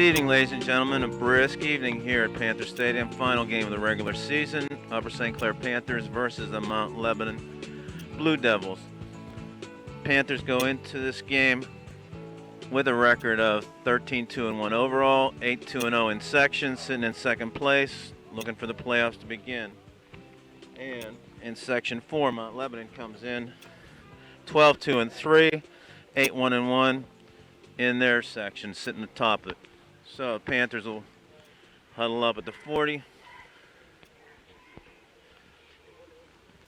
evening, ladies and gentlemen. A brisk evening here at Panther Stadium. Final game of the regular season. Upper St. Clair Panthers versus the Mount Lebanon Blue Devils. Panthers go into this game with a record of 13-2-1 overall, 8-2-0 in section, sitting in second place, looking for the playoffs to begin. And in section 4, Mount Lebanon comes in 12-2-3, 8-1-1 in their section, sitting at the top of it. So Panthers will huddle up at the 40.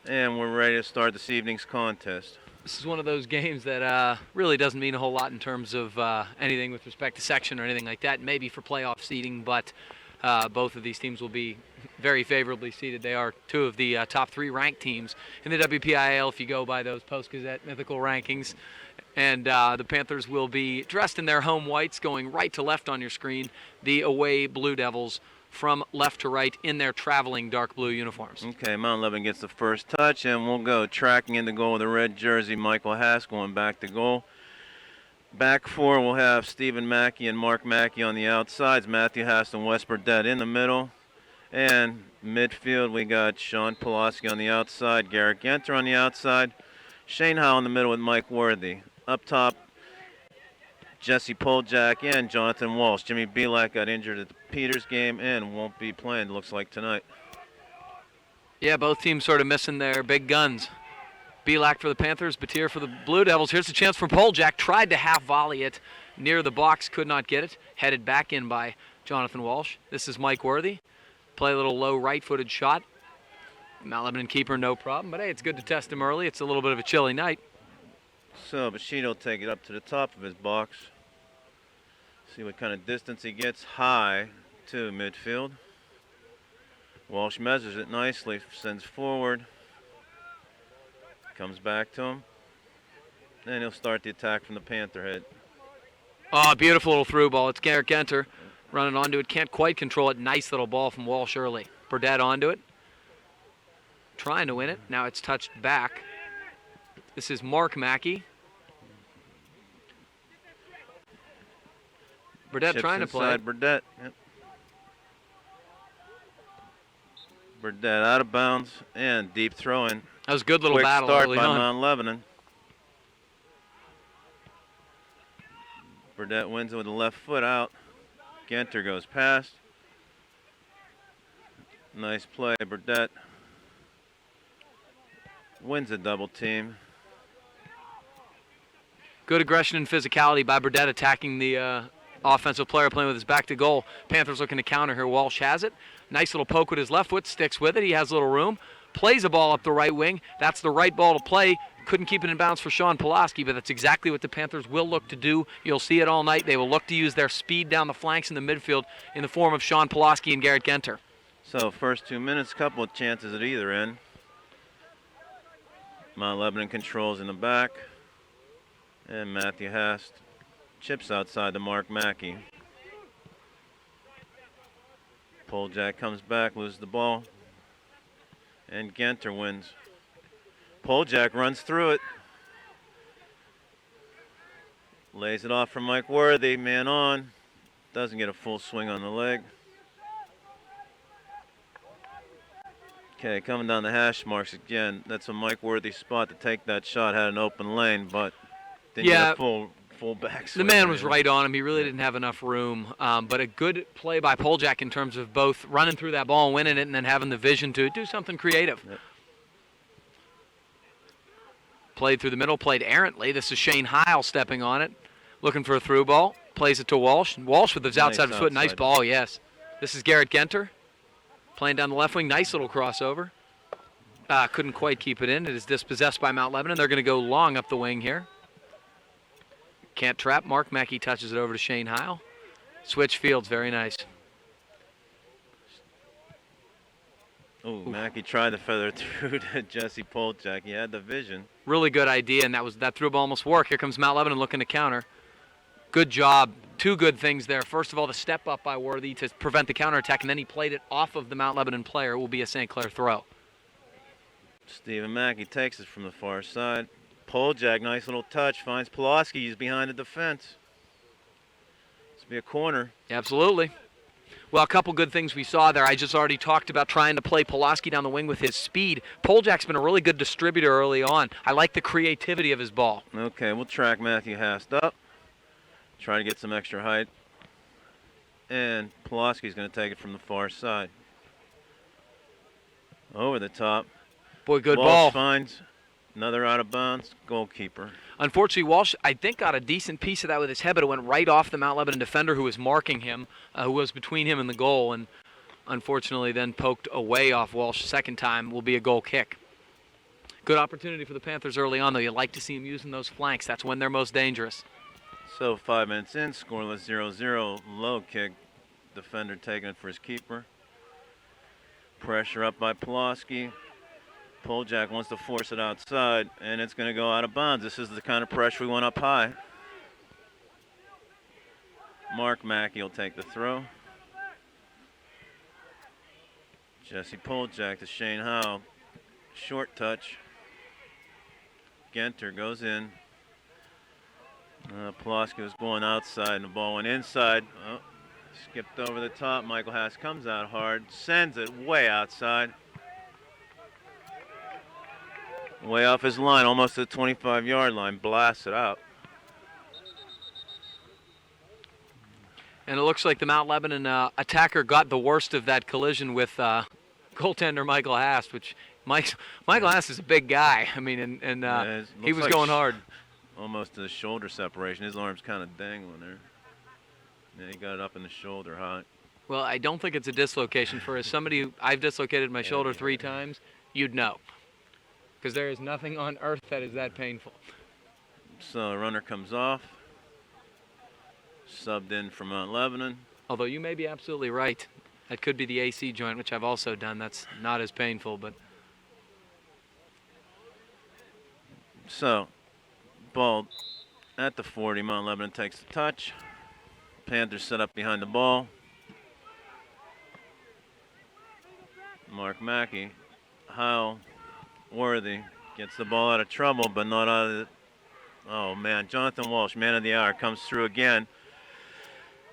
And we're ready to start this evening's contest. This is one of those games that really doesn't mean a whole lot in terms of anything with respect to section or anything like that, maybe for playoff seeding, but both of these teams will be very favorably seeded. They are two of the top 3 ranked teams in the WPIAL if you go by those Post-Gazette mythical rankings. And the Panthers will be dressed in their home whites, going right to left on your screen. The away Blue Devils from left to right in their traveling dark blue uniforms. Okay, Mount Lebanon gets the first touch, and we'll go tracking in the goal with the red jersey, Michael Haas going back to goal. Back 4, we'll have Stephen Mackey and Mark Mackey on the outsides, Matthew Haas and Wes Burdett in the middle. And midfield, we got Sean Pulaski on the outside, Garrett Genter on the outside, Shane Howe in the middle with Mike Worthy. Up top, Jesse Poljak and Jonathan Walsh. Jimmy Belak got injured at the Peters game and won't be playing, looks like, tonight. Yeah, both teams sort of missing their big guns. Belak for the Panthers, Batir for the Blue Devils. Here's a chance for Poljak. Tried to half volley it near the box, could not get it. Headed back in by Jonathan Walsh. This is Mike Worthy. Play a little low right-footed shot. Mount Lebanon keeper, no problem. But hey, it's good to test him early. It's a little bit of a chilly night. So Bushido will take it up to the top of his box. See what kind of distance he gets. High to midfield. Walsh measures it nicely, sends forward. Comes back to him. And he'll start the attack from the Panther head. Oh, beautiful little through ball. It's Garrett Genter running onto it. Can't quite control it. Nice little ball from Walsh early. Burdett onto it. Trying to win it. Now it's touched back. This is Mark Mackey. Burdett Chips trying to play. Burdett. Yep. Burdett out of bounds and deep throw-in. That was a good little Quick battle start early by on. Mount Lebanon. Burdett wins it with the left foot out. Genter goes past. Nice play, Burdett. Wins a double team. Good aggression and physicality by Burdett attacking the offensive player playing with his back to goal. Panthers looking to counter here. Walsh has it. Nice little poke with his left foot. Sticks with it. He has a little room. Plays a ball up the right wing. That's the right ball to play. Couldn't keep it in bounds for Sean Pulaski, but that's exactly what the Panthers will look to do. You'll see it all night. They will look to use their speed down the flanks in the midfield in the form of Sean Pulaski and Garrett Genter. So first 2 minutes, couple of chances at either end. Mount Lebanon controls in the back. And Matthew Hast chips outside to Mark Mackey. Poljak comes back, loses the ball. And Genter wins. Poljak runs through it. Lays it off from Mike Worthy, man on. Doesn't get a full swing on the leg. Okay, coming down the hash marks again. That's a Mike Worthy spot to take that shot. Had an open lane, but didn't get a full back swing. The man was right on him. He really didn't have enough room. But a good play by Poljak in terms of both running through that ball and winning it and then having the vision to do something creative. Yep. Played through the middle, played errantly. This is Shane Heil stepping on it, looking for a through ball. Plays it to Walsh. Walsh with his outside of his foot. Nice ball, yes. This is Garrett Genter playing down the left wing. Nice little crossover. Couldn't quite keep it in. It is dispossessed by Mount Lebanon. They're going to go long up the wing here. Can't trap. Mark Mackey touches it over to Shane Heil. Switch fields, very nice. Oh, Mackey tried to feather through to Jesse Poljak. He had the vision. Really good idea, and that through ball almost worked. Here comes Mount Lebanon looking to counter. Good job. Two good things there. First of all, the step up by Worthy to prevent the counterattack, and then he played it off of the Mount Lebanon player. It will be a St. Clair throw. Stephen Mackey takes it from the far side. Poljak, nice little touch, finds Pulaski. He's behind the defense. It's to be a corner. Absolutely. Well, a couple good things we saw there. I just already talked about trying to play Pulaski down the wing with his speed. Poljak's been a really good distributor early on. I like the creativity of his ball. Okay, we'll track Matthew Hast up. Try to get some extra height. And Pulaski's going to take it from the far side. Over the top. Boy, good Walsh ball. finds another out of bounds. Goalkeeper. Unfortunately, Walsh, I think, got a decent piece of that with his head, but it went right off the Mount Lebanon defender who was marking him, who was between him and the goal, and unfortunately then poked away off Walsh. Second time will be a goal kick. Good opportunity for the Panthers early on, though. You like to see them using those flanks. That's when they're most dangerous. So 5 minutes in, scoreless 0-0. Low kick. Defender taking it for his keeper. Pressure up by Pulaski. Poljak wants to force it outside, and it's going to go out of bounds. This is the kind of pressure we want up high. Mark Mackey will take the throw. Jesse Poljak to Shane Howe. Short touch. Genter goes in. Pulaski was going outside, and the ball went inside. Oh, skipped over the top. Michael Haas comes out hard, sends it way outside. Way off his line, almost to the 25-yard line, blasts it out. And it looks like the Mount Lebanon attacker got the worst of that collision with goaltender Michael Hast, which Michael Hast is a big guy. I mean, and Yeah, he was like going hard. Almost to the shoulder separation. His arm's kind of dangling there. Yeah, he got it up in the shoulder high. Well, I don't think it's a dislocation. For as somebody who I've dislocated my shoulder 3 times, you'd know. Because there is nothing on earth that is that painful. So the runner comes off. Subbed in from Mount Lebanon. Although you may be absolutely right. That could be the AC joint, which I've also done. That's not as painful, but... So, ball at the 40. Mount Lebanon takes the touch. Panthers set up behind the ball. Mark Mackey. Howe. Worthy gets the ball out of trouble, but not out of the... Oh, man. Jonathan Walsh, man of the hour, comes through again.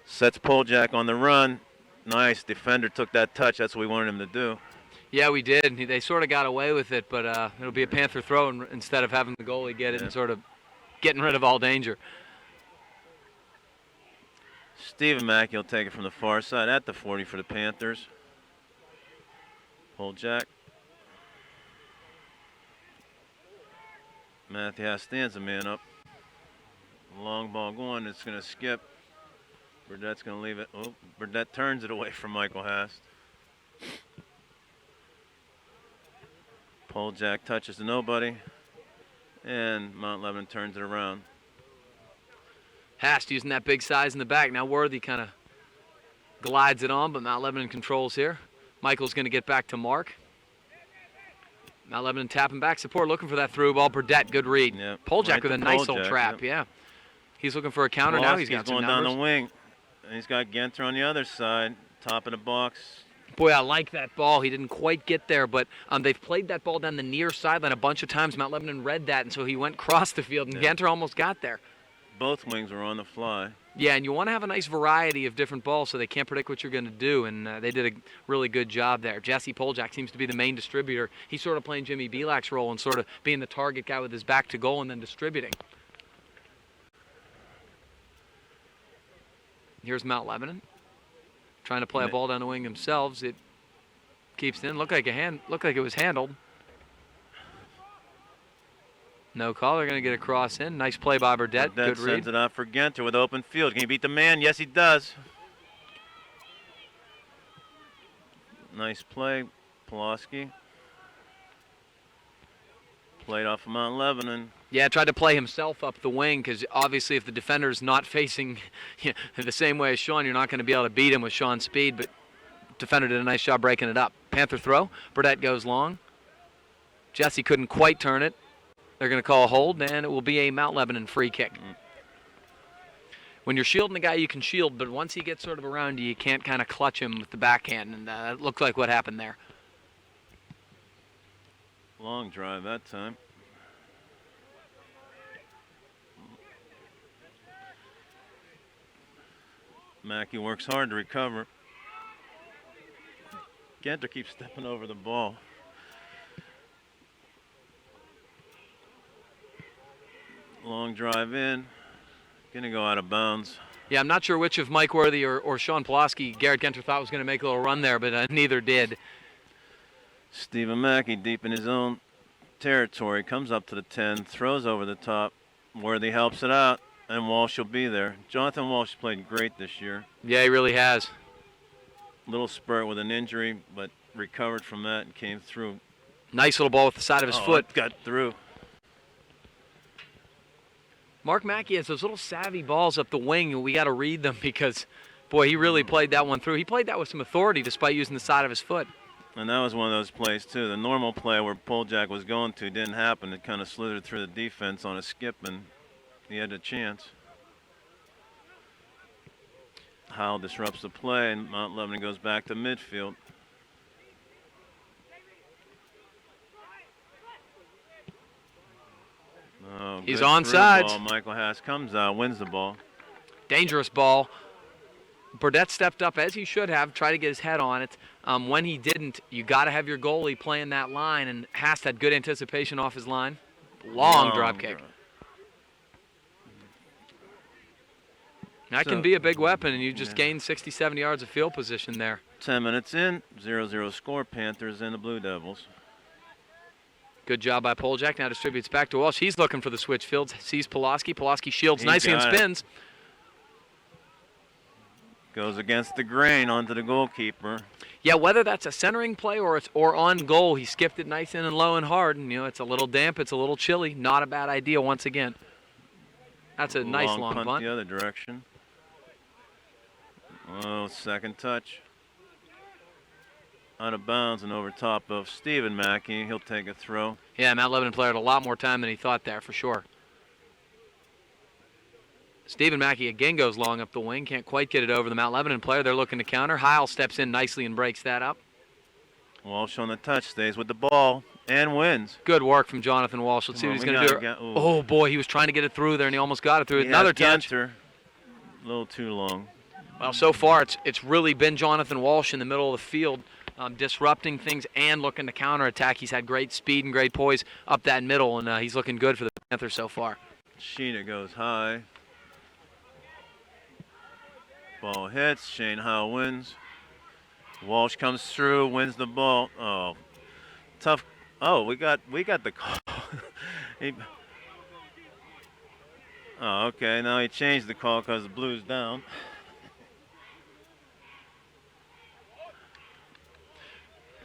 Sets Poljak on the run. Nice. Defender took that touch. That's what we wanted him to do. Yeah, we did. They sort of got away with it, but it'll be a Panther throw instead of having the goalie get it and sort of getting rid of all danger. Stephen Mackey will take it from the far side at the 40 for the Panthers. Poljak. Matthew Haas stands a man up. Long ball going. It's going to skip. Burdett's going to leave it. Oh, Burdett turns it away from Michael Haas. Poljak touches to nobody. And Mount Lebanon turns it around. Hast using that big size in the back. Now Worthy kind of glides it on, but Mount Lebanon controls here. Michael's going to get back to Mark. Mount Lebanon tapping back support, looking for that through ball. Burdett, good read. Yep. Poljak Right with to a nice little Poljak, trap, yep. yeah. He's looking for a counter now. He's got some going numbers. down the wing. And he's got Genter on the other side, top of the box. Boy, I like that ball. He didn't quite get there, but they've played that ball down the near sideline a bunch of times. Mount Lebanon read that, and so he went across the field, and Genter almost got there. Both wings were on the fly. Yeah, and you want to have a nice variety of different balls so they can't predict what you're going to do, and they did a really good job there. Jesse Poljak seems to be the main distributor. He's sort of playing Jimmy Belak's role and sort of being the target guy with his back to goal and then distributing. Here's Mount Lebanon trying to play a ball down the wing themselves. It keeps in. Looked like it was handled. No call. They're going to get a cross in. Nice play by Burdett. Good read. Sends it out for Genter with open field. Can he beat the man? Yes, he does. Nice play, Pulaski. Played off of Mount Lebanon. Yeah, tried to play himself up the wing because obviously if the defender's not facing the same way as Sean, you're not going to be able to beat him with Sean's speed, but defender did a nice job breaking it up. Panther throw. Burdett goes long. Jesse couldn't quite turn it. They're going to call a hold, and it will be a Mount Lebanon free kick. When you're shielding the guy, you can shield, but once he gets sort of around you, you can't kind of clutch him with the backhand, and it looked like what happened there. Long drive that time. Mackey works hard to recover. Genter keeps stepping over the ball. Long drive in. Gonna go out of bounds. Yeah, I'm not sure which of Mike Worthy or Sean Pulaski Garrett Genter thought was going to make a little run there, but neither did. Stephen Mackey deep in his own territory, comes up to the 10, throws over the top. Worthy helps it out, and Walsh will be there. Jonathan Walsh played great this year. Yeah, he really has. Little spurt with an injury, but recovered from that and came through. Nice little ball with the side of his foot. Got through. Mark Mackey has those little savvy balls up the wing, and we got to read them because, boy, he really played that one through. He played that with some authority despite using the side of his foot. And that was one of those plays, too. The normal play where Poljack was going to didn't happen. It kind of slithered through the defense on a skip, and he had a chance. Howell disrupts the play, and Mount Lebanon goes back to midfield. Oh, he's good onside. through ball. Michael Haas comes out, wins the ball. Dangerous ball. Burdett stepped up as he should have, tried to get his head on it. When he didn't, you got to have your goalie playing that line, and Haas had good anticipation off his line. Long drop kick. That can be a big weapon, and you just gained 60, 70 yards of field position there. 10 minutes in, 0-0 score, Panthers and the Blue Devils. Good job by Poljack. Now distributes back to Walsh. He's looking for the switch fields. Sees Pulaski. Pulaski shields nicely and spins. Goes against the grain onto the goalkeeper. Yeah, whether that's a centering play or on goal, he skipped it nice in and low and hard. And, it's a little damp. It's a little chilly. Not a bad idea once again. That's a nice long punt bunt. The other direction. Oh, second touch. Out of bounds and over top of Stephen Mackey. He'll take a throw. Yeah, Mount Lebanon player had a lot more time than he thought there for sure. Stephen Mackey again goes long up the wing. Can't quite get it over the Mount Lebanon player. They're looking to counter. Heil steps in nicely and breaks that up. Walsh on the touch, stays with the ball, and wins. Good work from Jonathan Walsh. Let's see what he's going to do. Oh, boy, he was trying to get it through there, and he almost got it through. Another touch. A little too long. Well, so far it's really been Jonathan Walsh in the middle of the field, disrupting things and looking to counterattack. He's had great speed and great poise up that middle, and he's looking good for the Panthers so far. Sheena goes high. Ball hits. Shane Howe wins. Walsh comes through, wins the ball. Oh, tough. Oh, we got the call. Oh, okay. Now he changed the call because the Blues down.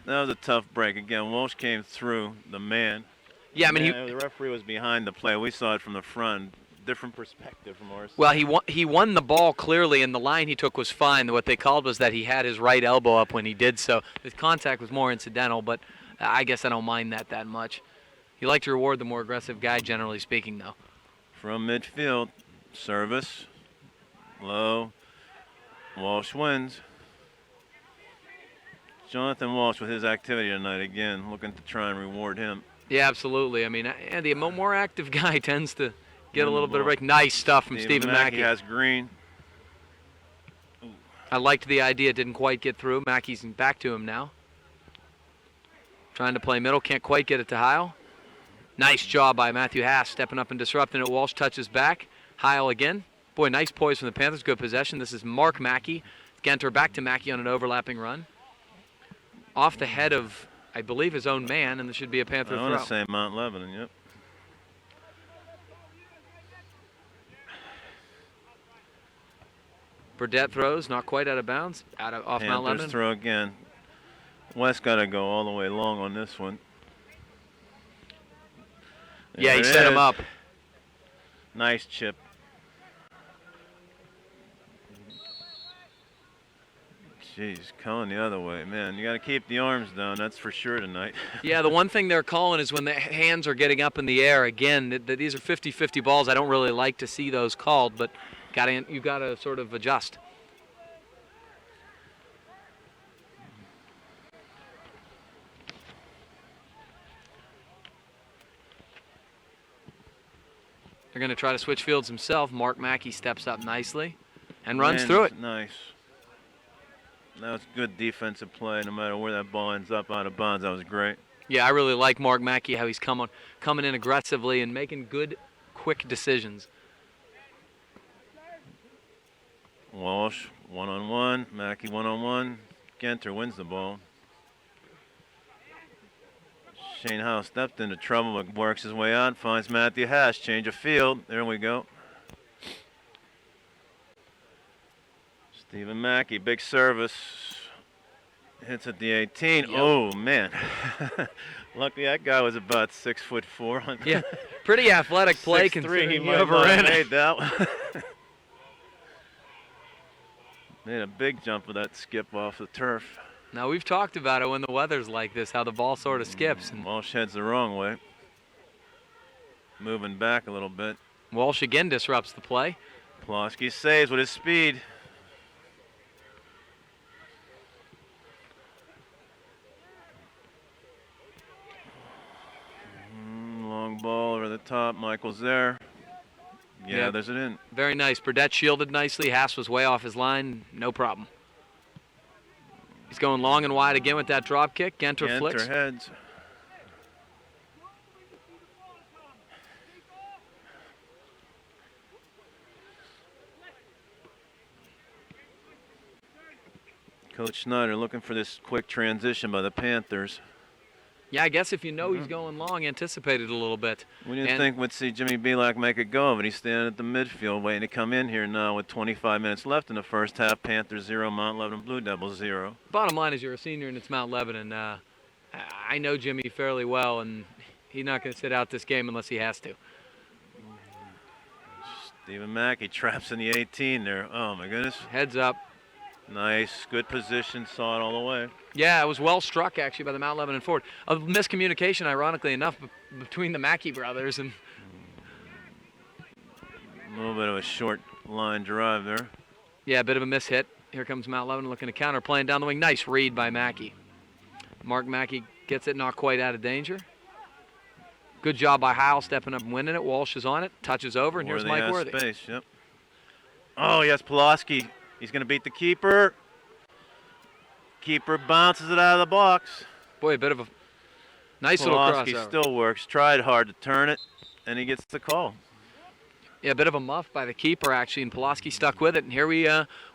That was a tough break. Again, Walsh came through the man. Yeah, I mean, the referee was behind the play. We saw it from the front. Different perspective from ours. Well, he won the ball clearly, and the line he took was fine. What they called was that he had his right elbow up when he did so. His contact was more incidental, but I guess I don't mind that much. You like to reward the more aggressive guy, generally speaking, though. From midfield, service, low, Walsh wins. Jonathan Walsh with his activity tonight again, looking to try and reward him. Yeah, absolutely. I mean, the more active guy tends to get a little bit of break. Nice stuff from Stephen Mackey. Has green. Ooh. I liked the idea. Didn't quite get through. Mackey's back to him now. Trying to play middle. Can't quite get it to Heil. Nice job by Matthew Haas stepping up and disrupting it. Walsh touches back. Heil again. Boy, nice poise from the Panthers. Good possession. This is Mark Mackey. Genter back to Mackey on an overlapping run. Off the head of, I believe, his own man, and this should be a Panther throw. I want to say Mount Lebanon, yep. Burdett throws, not quite out of bounds. Off Mount Lebanon. Panthers throw again. West got to go all the way long on this one. Yeah, he set him up. Nice chip. Jeez, calling the other way. Man, you got to keep the arms down. That's for sure tonight. Yeah, the one thing they're calling is when the hands are getting up in the air. Again, these are 50-50 balls. I don't really like to see those called, but you got to sort of adjust. They're going to try to switch fields himself. Mark Mackey steps up nicely. and runs through it. Nice. That was good defensive play. No matter where that ball ends up out of bounds, that was great. Yeah, I really like Mark Mackey, how he's coming in aggressively and making good, quick decisions. Walsh, one-on-one. Mackey, one-on-one. Genter wins the ball. Shane Howe stepped into trouble, but works his way out, finds Matthew Hash. Change of field. There we go. Stephen Mackey, big service. Hits at the 18. Yep. Oh, man. Luckily, that guy was about 6'4". Yeah, pretty athletic play 6'3", considering he he might not overran have it. made that one. Made a big jump with that skip off the turf. Now, we've talked about it when the weather's like this, how the ball sort of skips. And Walsh heads the wrong way. Moving back a little bit. Walsh again disrupts the play. Plosky saves with his speed. Long ball over the top. Michael's there. Yeah, Yep. there's it in. Very nice. Burdett shielded nicely. Haas was way off his line. No problem. He's going long and wide again with that drop kick. Genter flicks. heads. Coach Snyder looking for this quick transition by the Panthers. Yeah, I guess if you know he's going long, anticipate it a little bit. We didn't And- think we'd see Jimmy Belak make a go, but he's standing at the midfield waiting to come in here now with 25 minutes left in the first half. Panthers 0, Mount Lebanon Blue Devils 0. Bottom line is you're a senior and it's Mount Lebanon. I know Jimmy fairly well, and he's not going to sit out this game unless he has to. Stephen Mackey traps in the 18 there. Oh, my goodness. Heads up. Nice, good position, saw it all the way. Yeah, it was well struck, actually, by the Mount Lebanon forward. A miscommunication, ironically enough, between the Mackey brothers. And A little bit of a short line drive there. yeah, a bit of a mishit. Here comes Mount Lebanon looking to counter, playing down the wing. Nice read by Mackey. Mark Mackey gets it not quite out of danger. Good job by Howell stepping up and winning it. Walsh is on it, touches over, and here's Worthy Mike has Worthy. space, yep. Oh, yes, Pulaski. He's going to beat the keeper. Keeper bounces it out of the box. Boy, a bit of a nice Pulaski little crossover. still works. Tried hard to turn it, and he gets the call. Yeah, a bit of a muff by the keeper, actually, and Pulaski stuck with it. And here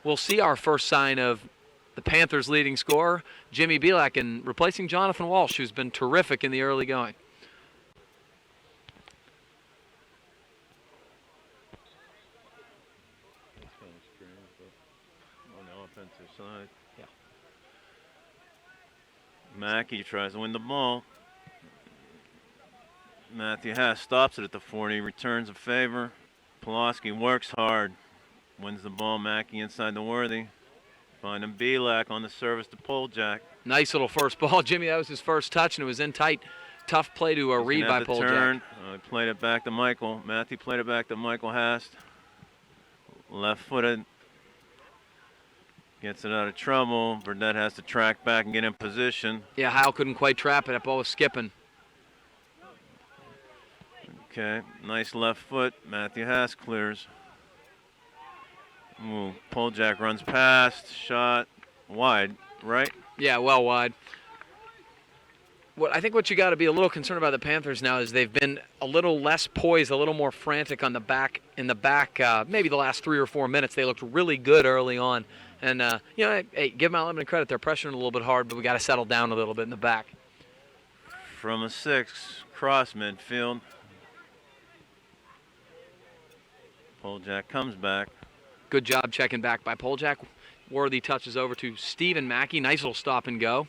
we'll see our first sign of the Panthers' leading scorer, Jimmy Belak, and replacing Jonathan Walsh, who's been terrific in the early going. On the offensive side. Yeah. Mackey tries to win the ball. Matthew Haas stops it at the 40, returns a favor. Pulaski works hard, wins the ball. Mackey inside the Worthy. Finding Belak on the service to Poljak. Nice little first ball. Jimmy, that was his first touch, and it was in tight. Tough play to He's read gonna by have to Poljak. turn. Played it back to Michael. Matthew played it back to Michael Hast. Left-footed. Gets it out of trouble. Burdett has to track back and get in position. Yeah, Howell couldn't quite trap it. That ball was skipping. Okay, nice left foot. Matthew Haas clears. Ooh, Poljak runs past. Shot wide, right? Yeah, well wide. I think what you got to be a little concerned about the Panthers now is they've been a little less poised, a little more frantic on the back. Maybe the last 3 or 4 minutes, they looked really good early on. And hey, give Mount Lebanon credit. They're pressuring a little bit hard, but we got to settle down a little bit in the back. From a 6, cross midfield. Poljak comes back. Good job checking back by Poljak. Worthy touches over to Stephen Mackey. Nice little stop and go.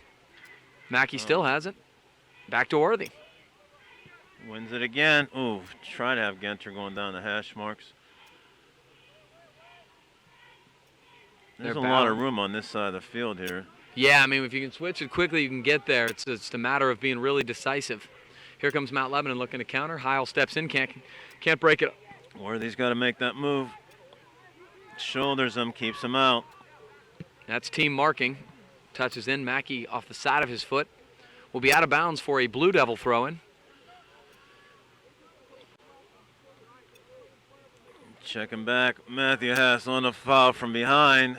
Mackey still has it. Back to Worthy. Wins it again. Ooh, try to have Genter going down the hash marks. There's They're a lot of bowing. room on this side of the field here. Yeah, I mean, if you can switch it quickly, you can get there. It's a matter of being really decisive. Here comes Mount Lebanon looking to counter. Heil steps in, can't break it. Worthy's got to make that move. Shoulders him, keeps him out. That's team marking. Touches in. Mackey off the side of his foot. Will be out of bounds for a Blue Devil throw-in. Checking back. Matthew Hass on the foul from behind.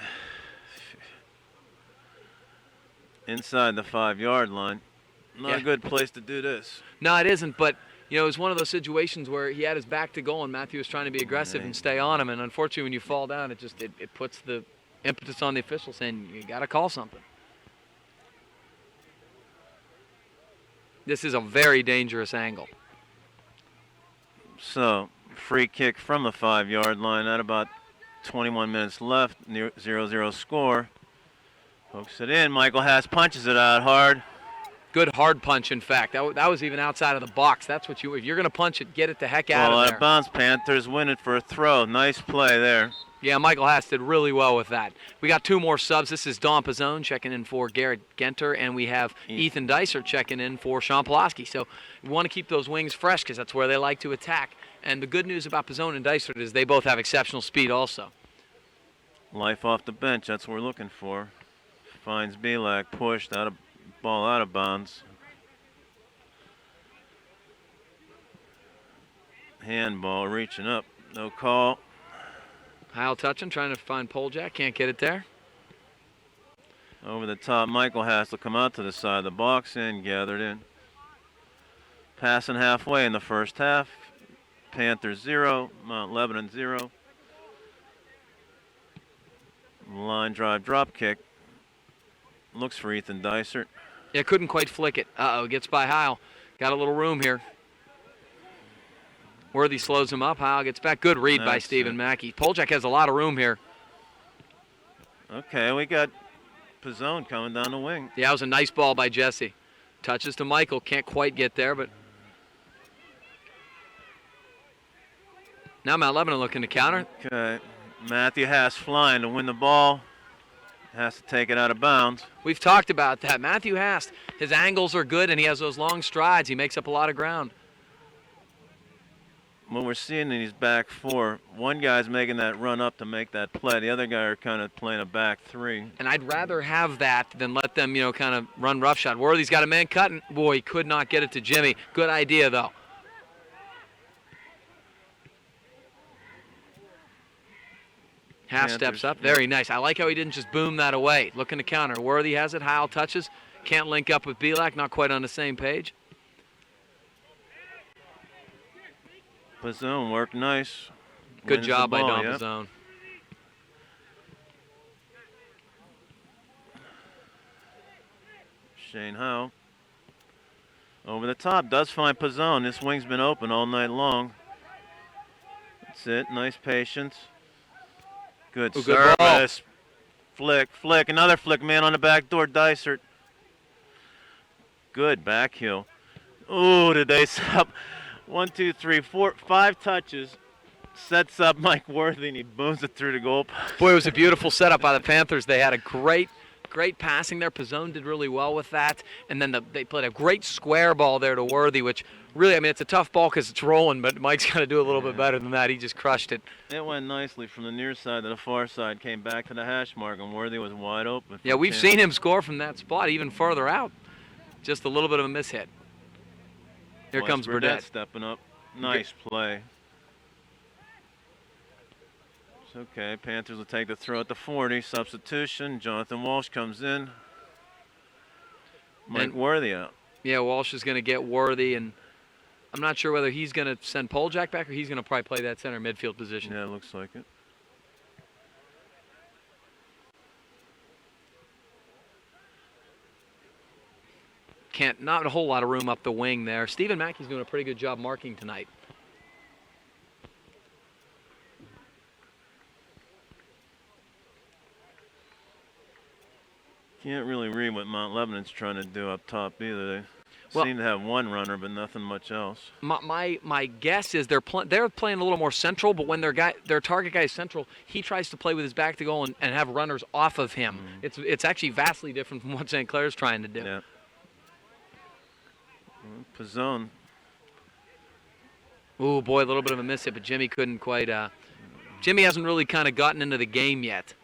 Inside the 5-yard line. Not a good place to do this. No, it isn't, but you know, it was one of those situations where he had his back to goal and Matthew was trying to be aggressive and stay on him, and unfortunately when you fall down, it puts the impetus on the official saying you got to call something. This is a very dangerous angle. So, free kick from the 5-yard line at about 21 minutes left, 0-0 score. Hooks it in. Michael Hass punches it out hard. Good hard punch, in fact. That was even outside of the box. That's what if you're going to punch it, get it the heck out of there. Out of bounds. Panthers win it for a throw. Nice play there. Yeah, Michael Hass did really well with that. We got 2 more subs. This is Don Pizzone checking in for Garrett Genter, and we have Ethan Dicer checking in for Sean Pulaski. So we want to keep those wings fresh because that's where they like to attack. And the good news about Pizzone and Dicer is they both have exceptional speed also. Life off the bench. That's what we're looking for. Finds Belak, pushed ball out of bounds. Handball reaching up. No call. Heil touching, trying to find Poljak. Can't get it there. Over the top, Michael has to come out to the side of the box and gathered in. Passing halfway in the first half. Panthers 0, Mount Lebanon 0. Line drive drop kick. Looks for Ethan Dysert. Yeah, couldn't quite flick it. Gets by Heil. Got a little room here. Worthy slows him up. Heil gets back. Good read by Stephen Mackey. Poljak has a lot of room here. Okay, we got Pizzone coming down the wing. Yeah, that was a nice ball by Jesse. Touches to Michael. Can't quite get there, but now Mount Lebanon looking to counter. Okay, Matthew Hass flying to win the ball. Has to take it out of bounds. We've talked about that. Matthew Hass, his angles are good, and he has those long strides. He makes up a lot of ground. What we're seeing in these back 4, one guy's making that run up to make that play. The other guy are kind of playing a back 3. And I'd rather have that than let them, kind of run roughshod. Worthy's got a man cutting. Boy, he could not get it to Jimmy. Good idea, though. Hass steps up. Very nice. I like how he didn't just boom that away. Looking to counter. Worthy has it. Heil touches. Can't link up with Belak. Not quite on the same page. Pizzone worked nice. Good job by Don Pizzone. Shane Howe. Over the top. Does find Pizzone. This wing's been open all night long. That's it. Nice patience. Good service. Good flick. Another flick, man, on the back door. Dysert. Good back heel. Ooh, did they set up 1, 2, 3, 4, 5 touches. Sets up Mike Worthy, and he booms it through the goal post. Boy, it was a beautiful setup by the Panthers. They had a great passing there. Pizzone did really well with that. And then they played a great square ball there to Worthy, which really, it's a tough ball because it's rolling, but Mike's got to do a little bit better than that. He just crushed it. It went nicely from the near side to the far side, came back to the hash mark, and Worthy was wide open. Yeah, we've seen him score from that spot even further out. Just a little bit of a mishit. Here comes Burdett stepping up. Nice play. It's okay. Panthers will take the throw at the 40. Substitution. Jonathan Walsh comes in. Mike Worthy out. Yeah, Walsh is going to get Worthy, and I'm not sure whether he's going to send Poljak back or he's going to probably play that center midfield position. Yeah, it looks like it. Not a whole lot of room up the wing there. Stephen Mackey's doing a pretty good job marking tonight. Can't really read what Mount Lebanon's trying to do up top either. They seem to have one runner, but nothing much else. My guess is they're playing a little more central, but when their target guy is central, he tries to play with his back to goal and have runners off of him. It's actually vastly different from what St. Clair's trying to do. Yeah. Pizzone. Ooh, boy, a little bit of a miss hit, but Jimmy couldn't quite. Jimmy hasn't really kind of gotten into the game yet.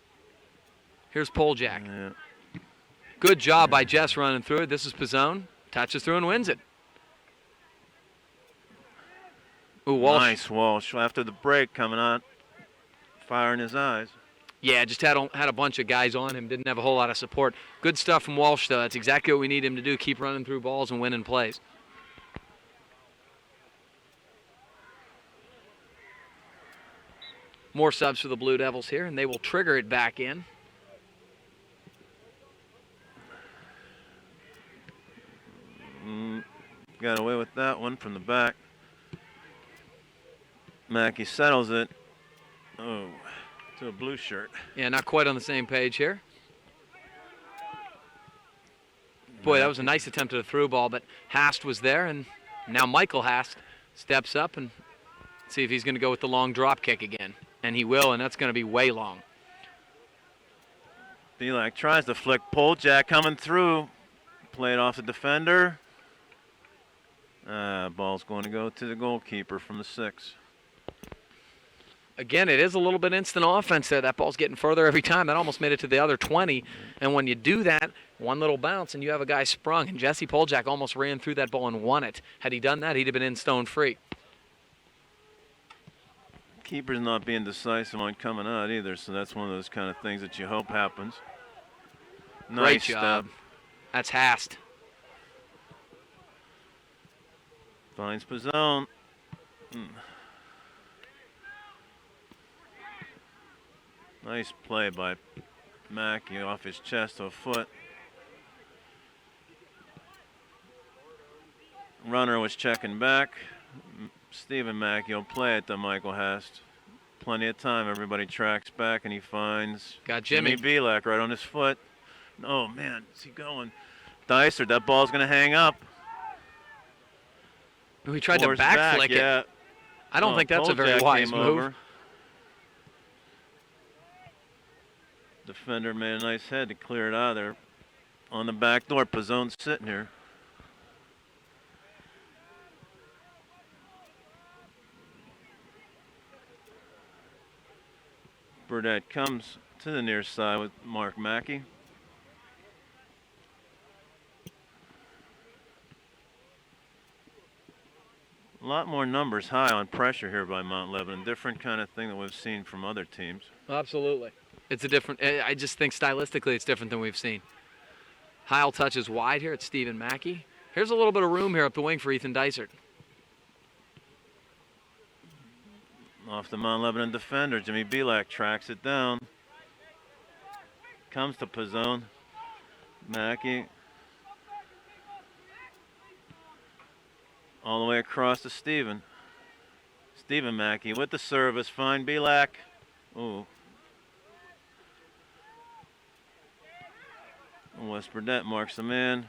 Here's Poljak. Yeah. Good job by Jess running through it. This is Pizzone. Touches through and wins it. Ooh, Walsh. Nice Walsh. After the break coming on. fire in his eyes. Yeah, just had a bunch of guys on him. Didn't have a whole lot of support. Good stuff from Walsh, though. That's exactly what we need him to do. Keep running through balls and winning plays. More subs for the Blue Devils here, and they will trigger it back in. Got away with that one from the back. Mackey settles it. Oh, to a blue shirt. Yeah, not quite on the same page here. Boy, that was a nice attempt at a through ball, but Hast was there, and now Michael Hast steps up and see if he's going to go with the long drop kick again. And he will, and that's going to be way long. Belak tries to flick. Poljak coming through. Played off the defender. Ball's going to go to the goalkeeper from the 6. Again, it is a little bit instant offense there. That ball's getting further every time. That almost made it to the other 20. And when you do that, one little bounce and you have a guy sprung. And Jesse Poljak almost ran through that ball and won it. Had he done that, he'd have been in stone free. Keeper's not being decisive on coming out either, so that's one of those kind of things that you hope happens. Great Nice job. step. That's Hast. Finds Pizzone. Nice play by Mackey off his chest to a foot. Runner was checking back. Stephen Mackey will play it to Michael Hast. Plenty of time. Everybody tracks back, and he finds Got Jimmy Belak right on his foot. Oh, man, is he going? Dicer, that ball's going to hang up. He tried to back flick it. Yeah. I don't think that's a very wise move. Over. Defender made a nice head to clear it out of there. On the back door, Pizzone's sitting here. Burdette comes to the near side with Mark Mackey. A lot more numbers high on pressure here by Mount Lebanon. Different kind of thing that we've seen from other teams. Absolutely. It's a different, I just think stylistically it's different than we've seen. Heil touches wide here. It's Stephen Mackey. Here's a little bit of room here up the wing for Ethan Dysert. Off the Mount Lebanon defender, Jimmy Belak tracks it down. Comes to Pizzone. Mackey. All the way across to Stephen. Stephen Mackey with the service. Fine Belak. Ooh. West Burdette marks the man.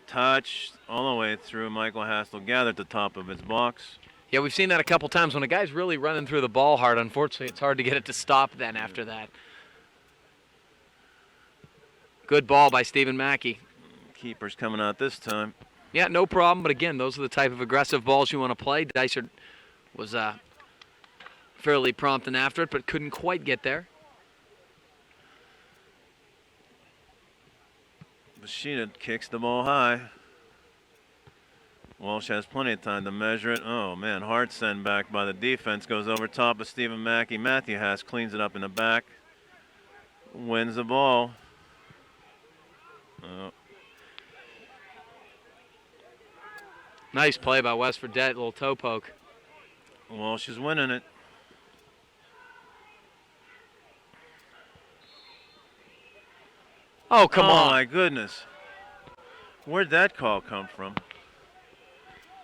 Touch all the way through. Michael Hastel gathered at the top of his box. Yeah, we've seen that a couple times. When a guy's really running through the ball hard, unfortunately, it's hard to get it to stop then after that. Good ball by Stephen Mackey. Keeper's coming out this time. Yeah, no problem. But again, those are the type of aggressive balls you want to play. Dysert was fairly prompt and after it, but couldn't quite get there. Bashida kicks the ball high. Walsh has plenty of time to measure it. Oh, man, hard send back by the defense. Goes over top of Stephen Mackey. Matthew Haas cleans it up in the back. Wins the ball. Oh. Nice play by West Burdette, little toe poke. Walsh is winning it. Oh, come on. Oh, my goodness. Where'd that call come from?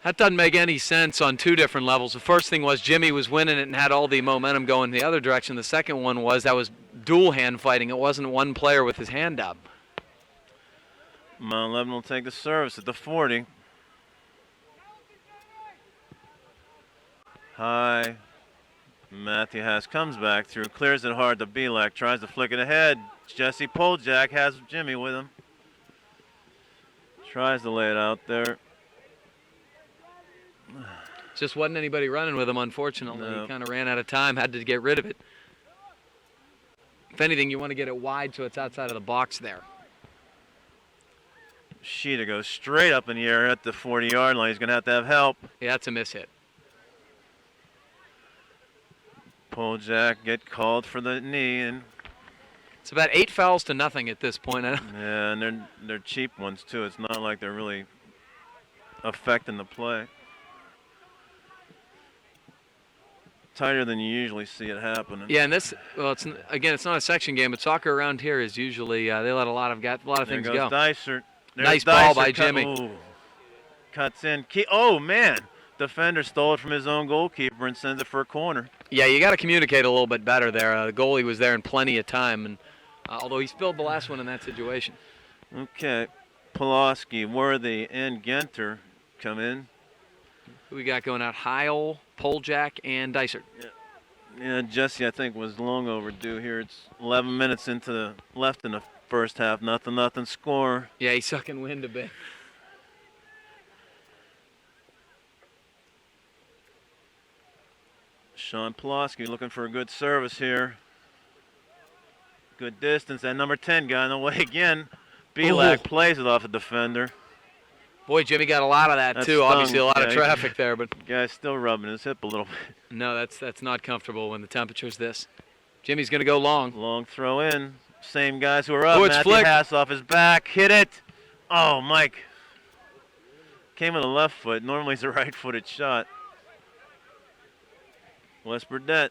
That doesn't make any sense on two different levels. The first thing was Jimmy was winning it and had all the momentum going the other direction. The second one was that was dual hand fighting. It wasn't one player with his hand up. Mount Lebanon will take the service at the 40. High. Matthew Haas comes back through, clears it hard to Belak, tries to flick it ahead. Jesse Poljak has Jimmy with him. Tries to lay it out there. Just wasn't anybody running with him, unfortunately. No. He kind of ran out of time, had to get rid of it. If anything, you want to get it wide so it's outside of the box there. Sheeta goes straight up in the air at the 40-yard line. He's going to have help. Yeah, that's a miss hit. Pull jack, get called for the knee, and It's about 8 fouls to nothing at this point. yeah, and they're cheap ones too. It's not like they're really affecting the play. Tighter than you usually see it happening. Yeah, and this, well, it's not a section game, but soccer around here is usually they let a lot of things there go. goes Dicer. There's Nice Dicer ball by Jimmy. Ooh. Cuts in. Oh man, defender stole it from his own goalkeeper and sends it for a corner. Yeah, you got to communicate a little bit better there. The goalie was there in plenty of time, and although he spilled the last one in that situation. Okay, Pulaski, Worthy, and Genter come in. Who we got going out? Heil, Poljak, and Dysert. Yeah, Jesse, I think, was long overdue here. It's 11 minutes left in the first half. Nothing score. Yeah, he's sucking wind a bit. Sean Pulaski looking for a good service here. Good distance. And number 10 got in the way again. Belak plays it off the defender. Boy, Jimmy got a lot of that too. Stung. Obviously, a lot of Yeah, traffic there, but Guy's still rubbing his hip a little bit. no, that's not comfortable when the temperature's this. Jimmy's going to go long. Long throw in. Same guys who are up. Oh, it's Matthew flicked. Haas off his back. Hit it. Oh, Mike. Came with a left foot. Normally it's a right-footed shot. West Burdette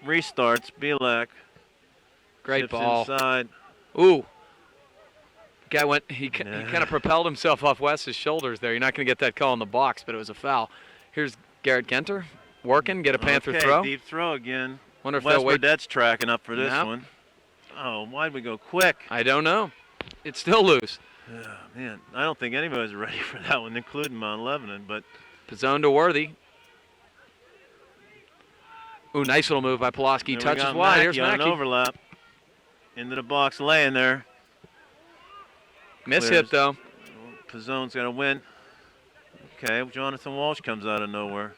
restarts. Belak. Great Chips ball. Inside. Ooh. Guy went. He kind of propelled himself off West's shoulders there. You're not going to get that call in the box, but it was a foul. Here's Garrett Genter working. Get a Panther Okay, throw. Deep throw again. Wonder if West they'll wait. Burdette's tracking up for this Nope. one. Oh, why'd we go quick? I don't know. It's still loose. Oh, man, I don't think anybody was ready for that one, including Mount Lebanon. But Pizzone to Worthy. Ooh, nice little move by Pulaski. there we Touches got wide. Mackey Here's on an Mackey. overlap. Into the box, laying there. Miss Clears. hit though. Pizzone's got to win. Okay, Jonathan Walsh comes out of nowhere.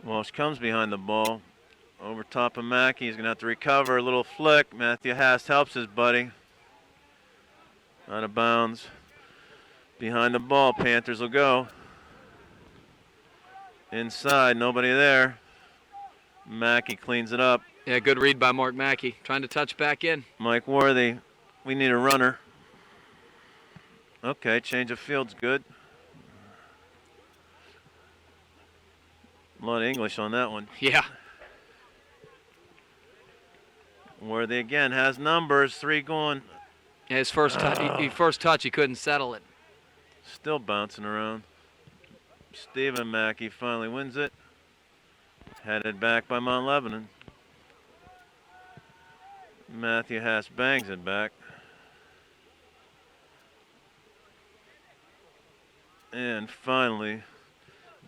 Walsh comes behind the ball. Over top of Mackey. He's going to have to recover. A little flick. Matthew Haas helps his buddy. Out of bounds. Behind the ball. Panthers will go. Inside. Nobody there. Mackey cleans it up. Yeah, good read by Mark Mackey. Trying to touch back in. Mike Worthy. We need a runner. Okay, change of field's good. A lot of English on that one. Yeah. Worthy again has numbers. 3 going. Yeah, his first touch, he couldn't settle it. Still bouncing around. Stephen Mackey finally wins it. Headed back by Mount Lebanon. Matthew Haas bangs it back. And finally,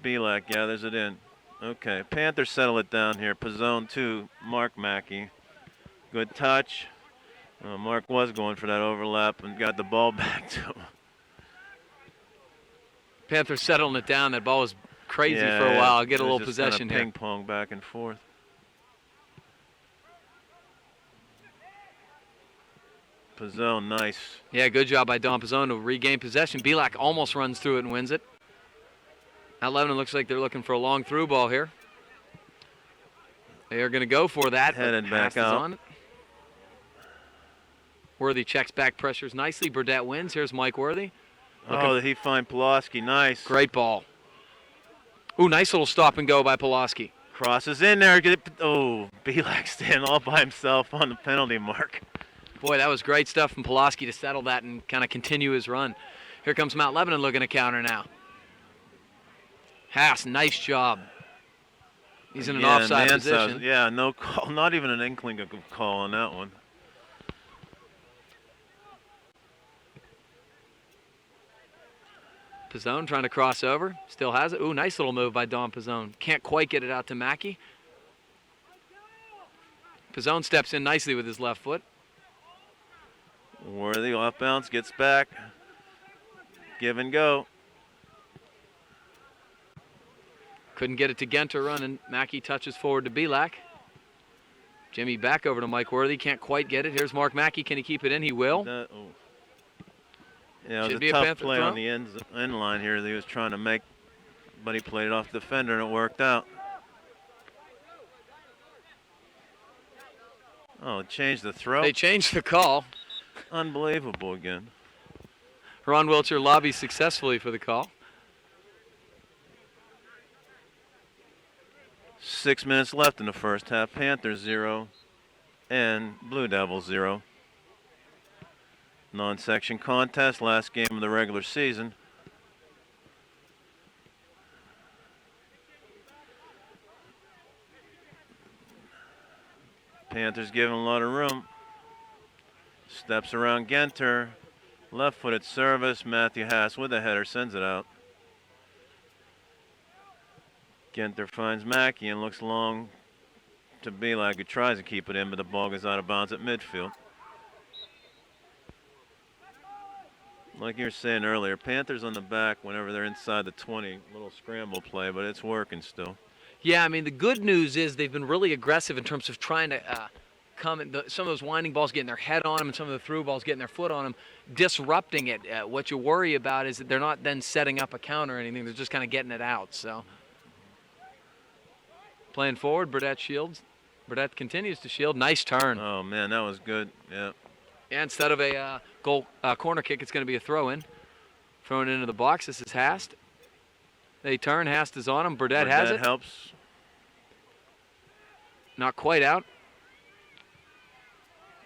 Belak gathers it in. Okay, Panthers settle it down here. Pizzone to Mark Mackey. Good touch. Mark was going for that overlap and got the ball back to him. Panthers settling it down. That ball was crazy Yeah, for a while. Get it a was little just possession kinda here. ping pong back and forth. Pizzone, nice. Yeah, good job by Don Pizzone to regain possession. Belak almost runs through it and wins it. Now Lebanon looks like they're looking for a long through ball here. They are going to go for that. Headed but back Haas is out. on it. Worthy checks back, pressures nicely. Burdette wins. Here's Mike Worthy. Oh, did he find Pulaski? Nice. Great ball. Ooh, nice little stop and go by Pulaski. Crosses in there. Oh, Belak standing all by himself on the penalty mark. Boy, that was great stuff from Pulaski to settle that and kind of continue his run. Here comes Mount Lebanon looking to counter now. Haas, nice job. He's in an Yeah, offside man position. says- yeah, no call. Not even an inkling of a call on that one. Pizzone trying to cross over. Still has it. Ooh, nice little move by Don Pizzone. Can't quite get it out to Mackey. Pizzone steps in nicely with his left foot. Worthy off bounce, gets back. Give and go. Couldn't get it to Genter running. Mackey touches forward to Belak. Jimmy back over to Mike Worthy. Can't quite get it. Here's Mark Mackey. Can he keep it in? He will. Yeah, it was Should be a a tough Panther play throw. on the end line here that he was trying to make, but he played it off the defender and it worked out. Oh, it changed the throw. They changed the call. Unbelievable again. Ron Wiltshire lobbies successfully for the call. 6 minutes left in the first half. Panthers 0 and Blue Devils 0. Non-section contest, last game of the regular season. Panthers giving a lot of room. Steps around Genter. Left-footed service. Matthew Haas with a header sends it out. Genter finds Mackey and looks long to Belak, who tries to keep it in, but the ball goes out of bounds at midfield. Like you were saying earlier, Panthers on the back whenever they're inside the 20. Little scramble play, but it's working still. Yeah, I mean, the good news is they've been really aggressive in terms of trying to come in. Some of those winding balls getting their head on them, and some of the through balls getting their foot on them, disrupting it. What you worry about is that they're not then setting up a counter or anything. They're just kind of getting it out. So playing forward, Burdett shields. Burdett continues to shield. Nice turn. Oh, man, that was good. Yeah. Yeah, instead of a corner kick, it's going to be a throw-in. Thrown into the box. This is Hast. They turn. Hast is on him. Burdett has it. Helps. Not quite out.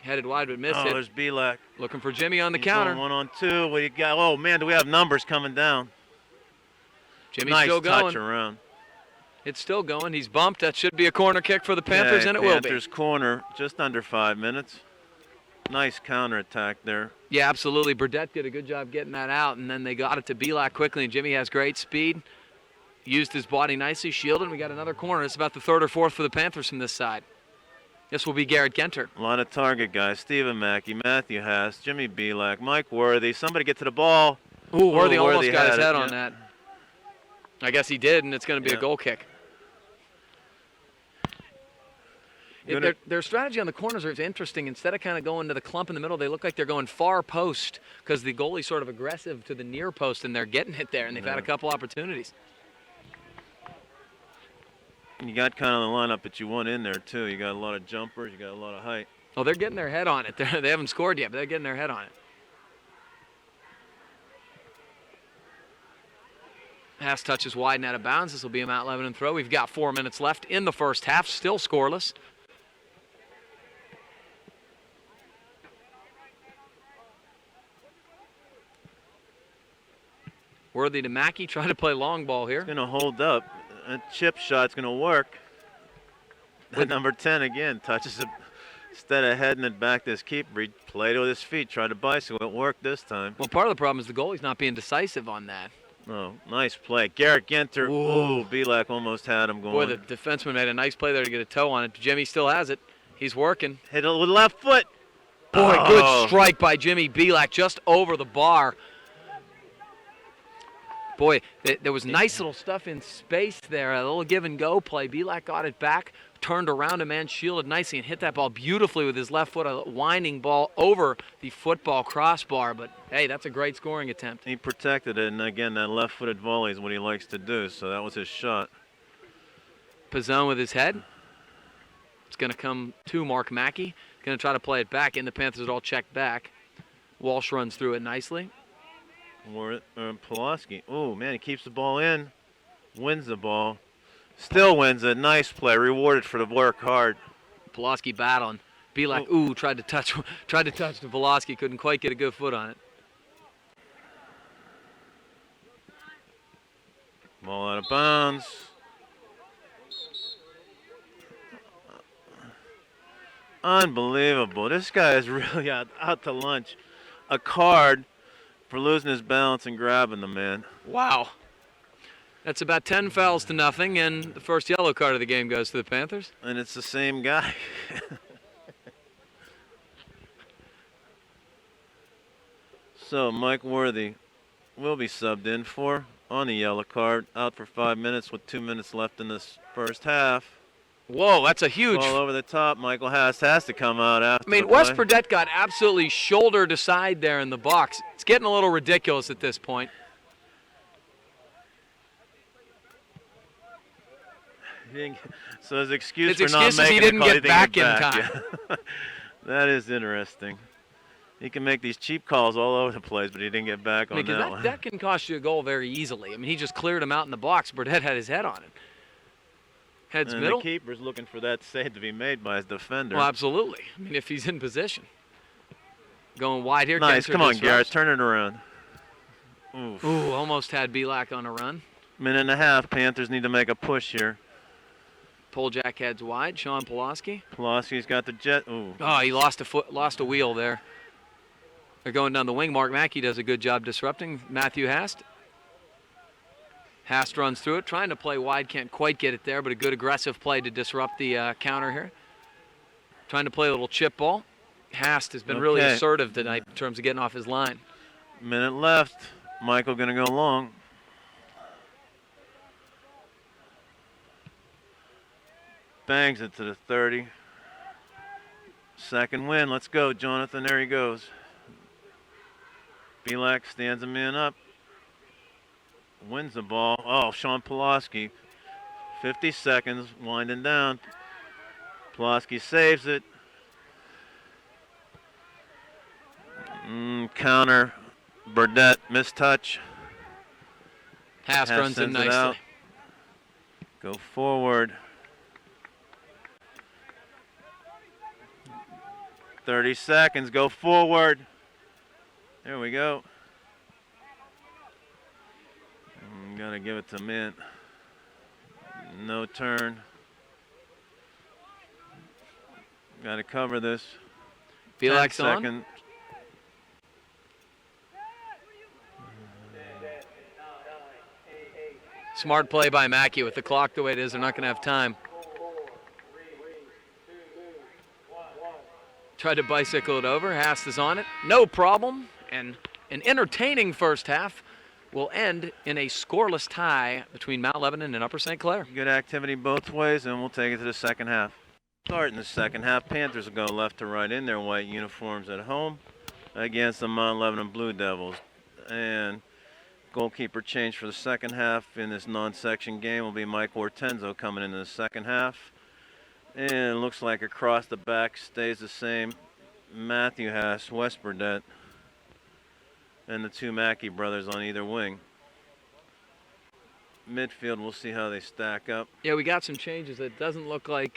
Headed wide but missed it. There's Belak. Looking for Jimmy on the He's counter. going 1-on-2. What do you got? Oh, man, do we have numbers coming down? Jimmy's nice still touch going. Around. It's still going. He's bumped. That should be a corner kick for the Panthers, Yeah, and it will be. Panthers corner, just under 5 minutes. Nice counterattack there. Yeah, absolutely. Burdett did a good job getting that out, and then they got it to Belak quickly, and Jimmy has great speed. Used his body nicely, shielded, and we got another corner. It's about the third or fourth for the Panthers from this side. This will be Garrett Genter. A lot of target guys. Stephen Mackey, Matthew Haas, Jimmy Belak, Mike Worthy. Somebody get to the ball. Ooh, Worthy almost got his had head it, on that. I guess he did, and it's going to be a goal kick. Their strategy on the corners is interesting. Instead of kind of going to the clump in the middle, they look like they're going far post because the goalie's sort of aggressive to the near post, and they're getting it there, and they've had a couple opportunities. You got kind of the lineup that you want in there, too. You got a lot of jumpers. You got a lot of height. Oh, they're getting their head on it. They haven't scored yet, but they're getting their head on it. Haas touches wide and out of bounds. This will be a Mount Lebanon throw. We've got 4 minutes left in the first half, still scoreless. Worthy to Mackey, trying to play long ball here. It's going to hold up. A chip shot's going to work. Number 10 again touches it. Instead of heading it back to his keeper, he played it with his feet, tried to bicycle. It worked this time. Well, part of the problem is the goalie's not being decisive on that. Oh, nice play. Garrett Genter. Ooh, Belak almost had him going. Boy, the defenseman made a nice play there to get a toe on it. Jimmy still has it. He's working. Hit it with left foot. Boy, good strike by Jimmy Belak just over the bar. Boy, there was nice little stuff in space there. A little give and go play. Belak got it back, turned around a man, shielded nicely, and hit that ball beautifully with his left foot. A winding ball over the football crossbar. But hey, that's a great scoring attempt. He protected it, and again, that left-footed volley is what he likes to do. So that was his shot. Pizzone with his head. It's going to come to Mark Mackey. Going to try to play it back in. The Panthers are all checked back. Walsh runs through it nicely. Pulaski. Oh, man, he keeps the ball in. Wins the ball. Still wins it. Nice play. Rewarded for the work hard. Pulaski battling. Belak, tried to touch the Pulaski. Couldn't quite get a good foot on it. Ball out of bounds. Unbelievable. This guy is really out to lunch. A card for losing his balance and grabbing the man. Wow. That's about 10 fouls to nothing, and the first yellow card of the game goes to the Panthers. And it's the same guy. So Mike Worthy will be subbed in for on the yellow card. Out for 5 minutes with 2 minutes left in this first half. Whoa, that's a huge. Ball over the top. Michael Haas has to come out after I mean, the Wes play. Burdett got absolutely shoulder to side there in the box. It's getting a little ridiculous at this point. So his excuse His for not excuse is he making didn't the call, get back in time. Yeah. That is interesting. He can make these cheap calls all over the place, but he didn't get back on that one. That can cost you a goal very easily. I mean, he just cleared him out in the box. Burdett had his head on it. Heads And middle. the keeper's looking for that save to be made by his defender. Well, absolutely. I mean, if he's in position. Going wide here. Nice. Genter Come on, disrupts. Garrett. Turn it around. Oof. Ooh, almost had Belak on a run. Minute and a half. Panthers need to make a push here. Poljack heads wide. Sean Pulaski. Pulaski's got the jet. Ooh. Oh, he lost a wheel there. They're going down the wing. Mark Mackey does a good job disrupting Matthew Hast. Hast runs through it, trying to play wide, can't quite get it there, but a good aggressive play to disrupt the counter here. Trying to play a little chip ball. Hast has been really assertive tonight in terms of getting off his line. Minute left. Michael gonna go long. Bangs it to the 30. Second win. Let's go, Jonathan. There he goes. Belak stands a man up. Wins the ball. Oh, Sean Pulaski. 50 seconds, winding down. Pulaski saves it. Counter. Burdett, mistouch. Hast runs in sends it nicely. out. Go forward. 30 seconds, go forward. There we go. Gotta give it to Mint. No turn. Gotta cover this. Belak's on. Second. Smart play by Mackey with the clock the way it is. They're not going to have time. Tried to bicycle it over. Hast is on it. No problem. And an entertaining first half will end in a scoreless tie between Mount Lebanon and Upper St. Clair. Good activity both ways, and we'll take it to the second half. Start in the second half. Panthers will go left to right in their white uniforms at home against the Mount Lebanon Blue Devils. And goalkeeper change for the second half in this non-section game will be Mike Ortenzo coming into the second half. And it looks like across the back stays the same. Matthew Haas, Wes Burdett, and the two Mackey brothers on either wing. Midfield, we'll see how they stack up. Yeah, we got some changes. It doesn't look like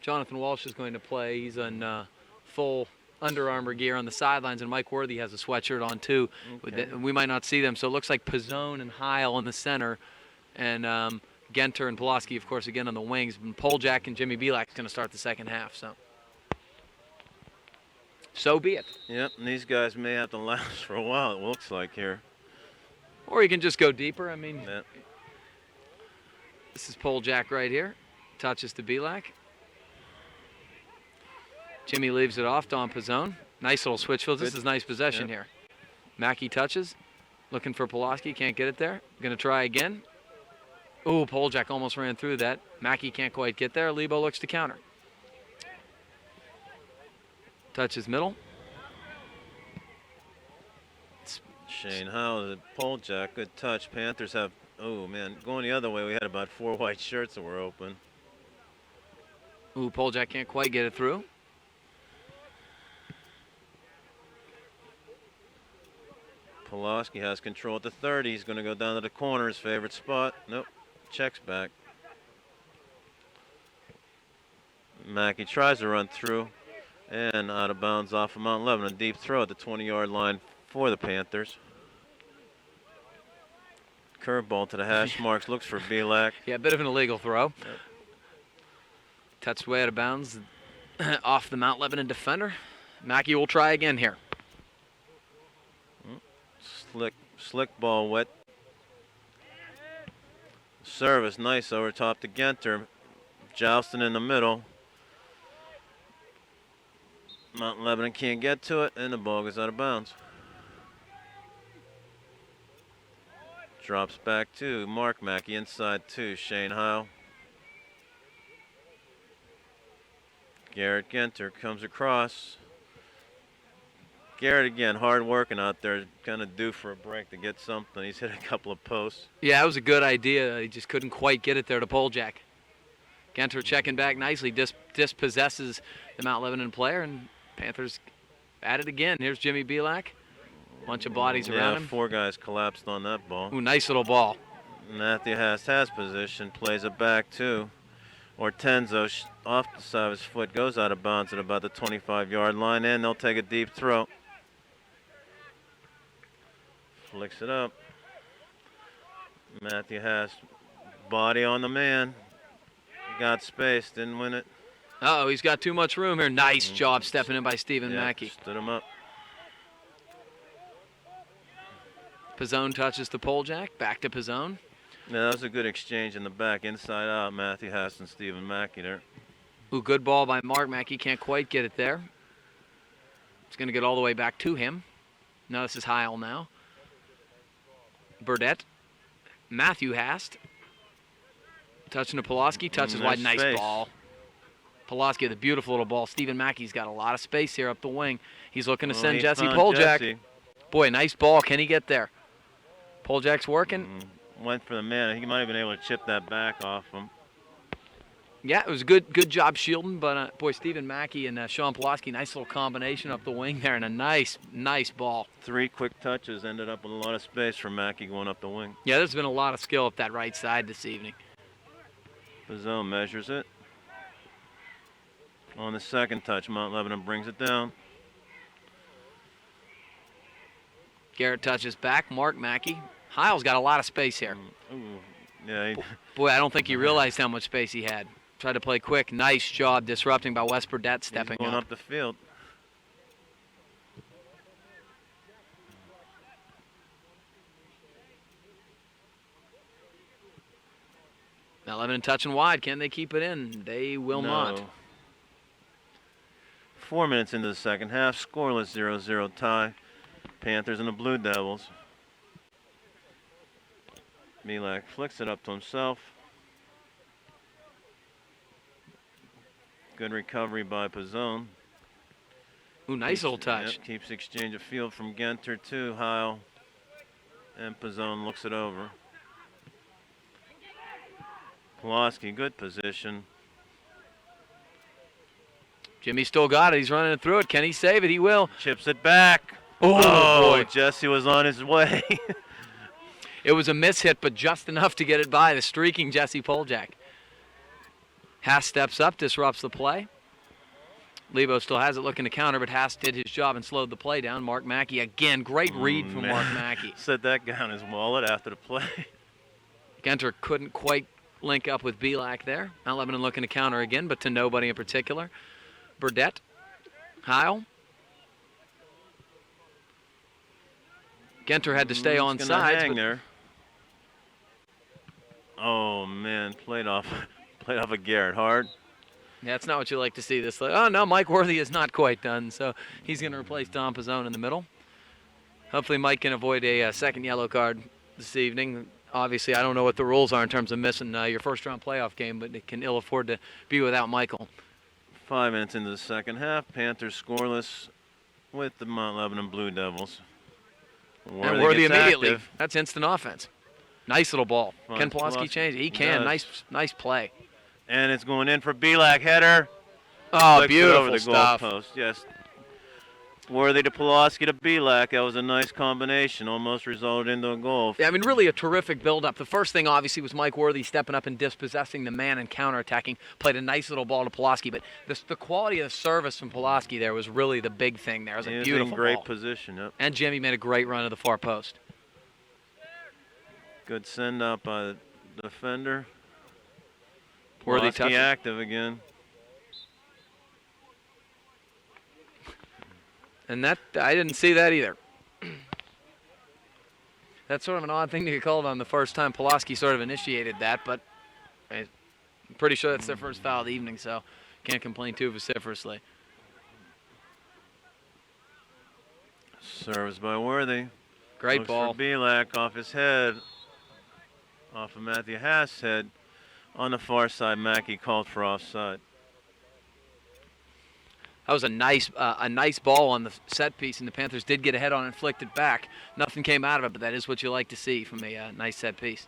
Jonathan Walsh is going to play. He's in full Under Armour gear on the sidelines, and Mike Worthy has a sweatshirt on too. Okay. We might not see them, so it looks like Pizzone and Heil in the center, and Genter and Pulaski, of course, again on the wings. And Poljack and Jimmy Belak's going to start the second half. So be it. Yep, and these guys may have to last for a while, it looks like here. Or you can just go deeper. I mean, Yep. This is Poljack right here. Touches to Belak. Jimmy leaves it off. Don Pizzone. Nice little switch field. This is nice possession here. Mackey touches. Looking for Pulaski. Can't get it there. Going to try again. Ooh, Poljack almost ran through that. Mackey can't quite get there. Lebo looks to counter. Touches middle. Shane Howell, Poljack, good touch. Panthers have, oh man, going the other way, we had about 4 white shirts that were open. Ooh, Poljack can't quite get it through. Pulaski has control at the 30. He's going to go down to the corner, his favorite spot. Nope, checks back. Mackey tries to run through and out of bounds off of Mount Lebanon. Deep throw at the 20-yard line for the Panthers. Curveball to the hash marks, looks for Belak. Yeah, a bit of an illegal throw. Yep. Touched way out of bounds off the Mount Lebanon defender. Mackey will try again here. Slick ball, wet. Service, nice over top to Genter. Jousting in the middle. Mount Lebanon can't get to it, and the ball goes out of bounds. Drops back to Mark Mackey, inside to Shane Heil. Garrett Genter comes across. Garrett again, hard working out there, kind of due for a break to get something. He's hit a couple of posts. Yeah, that was a good idea. He just couldn't quite get it there to Poljak. Genter checking back nicely, dispossesses the Mount Lebanon player, and Panthers at it again. Here's Jimmy Belak. Bunch of bodies around him. 4 guys collapsed on that ball. Ooh, nice little ball. Matthew has position, plays it back too. Ortenzo off the side of his foot, goes out of bounds at about the 25-yard line, and they'll take a deep throw. Flicks it up. Matthew Haas, body on the man. Got space, didn't win it. Uh-oh, he's got too much room here. Nice job stepping in by Stephen Mackey. Stood him up. Pizzone touches to Poljak, back to Pizzone. Yeah, that was a good exchange in the back, inside out. Matthew Haas and Stephen Mackey there. Ooh, good ball by Mark Mackey. Can't quite get it there. It's going to get all the way back to him. No, this is Heil now. Burdett. Matthew Hast. Touching to Pulaski. Touches wide. Nice space. Ball. Pulaski with a beautiful little ball. Stephen Mackey's got a lot of space here up the wing. He's looking to send Jesse Poljak. Jesse. Boy, nice ball. Can he get there? Poljak's working. Went for the man. He might have been able to chip that back off him. Yeah, it was a good job shielding, but boy, Stephen Mackey and Sean Pulaski, nice little combination up the wing there, and a nice ball. 3 quick touches ended up with a lot of space for Mackey going up the wing. Yeah, there's been a lot of skill up that right side this evening. Pizzone measures it. On the second touch, Mount Lebanon brings it down. Garrett touches back. Mark Mackey. Heil's got a lot of space here. Yeah. Boy, I don't think he realized how much space he had. Tried to play quick. Nice job disrupting by Wes Burdett stepping going up the field. Now Lebanon touching wide. Can they keep it in? They will not. 4 minutes into the second half. Scoreless 0-0 tie. Panthers and the Blue Devils. Milak flicks it up to himself. Good recovery by Pizzone. Ooh, nice little touch. Yep, keeps exchange of field from Genter to Heil. And Pizzone looks it over. Pulaski, good position. Jimmy still got it. He's running through it. Can he save it? He will. Chips it back. Oh boy. Jesse was on his way. It was a mishit, but just enough to get it by the streaking Jesse Poljak. Haas steps up, disrupts the play. Lebo still has it looking to counter, but Haas did his job and slowed the play down. Mark Mackey, again, great read from Mark Mackey. Set that guy on his wallet after the play. Genter couldn't quite link up with Belak there. Mount Lebanon looking to counter again, but to nobody in particular. Burdett, Heil. Genter had to stay on sides. There. Oh man, played off of Garrett hard. Yeah, that's not what you like to see. This. Oh no, Mike Worthy is not quite done, so he's going to replace Don Pizzone in the middle. Hopefully, Mike can avoid a second yellow card this evening. Obviously, I don't know what the rules are in terms of missing your first-round playoff game, but it can ill afford to be without Michael. 5 minutes into the second half, Panthers scoreless with the Mount Lebanon Blue Devils. And Worthy immediately. Active. That's instant offense. Nice little ball. Can Pulaski Pulaski change it? He can. does. Nice play. And it's going in for Belak. Header. Oh, Flicks it beautiful over the stuff. goalpost. Yes. Worthy to Pulaski to Belak. That was a nice combination. Almost resulted into a goal. Yeah, I mean, really a terrific build-up. The first thing, obviously, was Mike Worthy stepping up and dispossessing the man and counterattacking. Played a nice little ball to Pulaski, but the quality of the service from Pulaski there was really the big thing there. It was a beautiful great ball. Position. Yep. And Jimmy made a great run to the far post. Good send out by the defender. Worthy Pulaski touch. active again. And that I didn't see that either. That's sort of an odd thing to get called on the first time. Pulaski sort of initiated that, but I'm pretty sure that's their first foul of the evening, so can't complain too vociferously. Serves by Worthy. Great Looks ball. for Belak off his head. Off of Matthew Haas' head. On the far side, Mackey called for offside. That was a nice ball on the set piece, and the Panthers did get ahead on it, flicked it back. Nothing came out of it, but that is what you like to see from a nice set piece.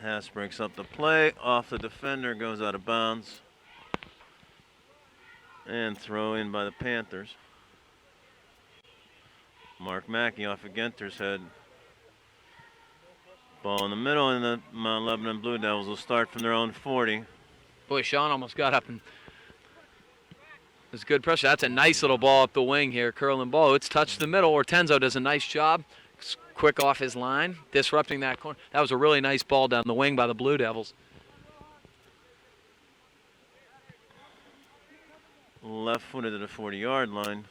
Haas breaks up the play, off the defender, goes out of bounds. And throw in by the Panthers. Mark Mackey off of Genter's head. Ball in the middle, and the Mount Lebanon Blue Devils will start from their own 40. Boy, Sean almost got up, and there's good pressure. That's a nice little ball up the wing here, curling ball. It's touched the middle. Ortenzo does a nice job. Quick off his line, disrupting that corner. That was a really nice ball down the wing by the Blue Devils. Left footed to the 40-yard line.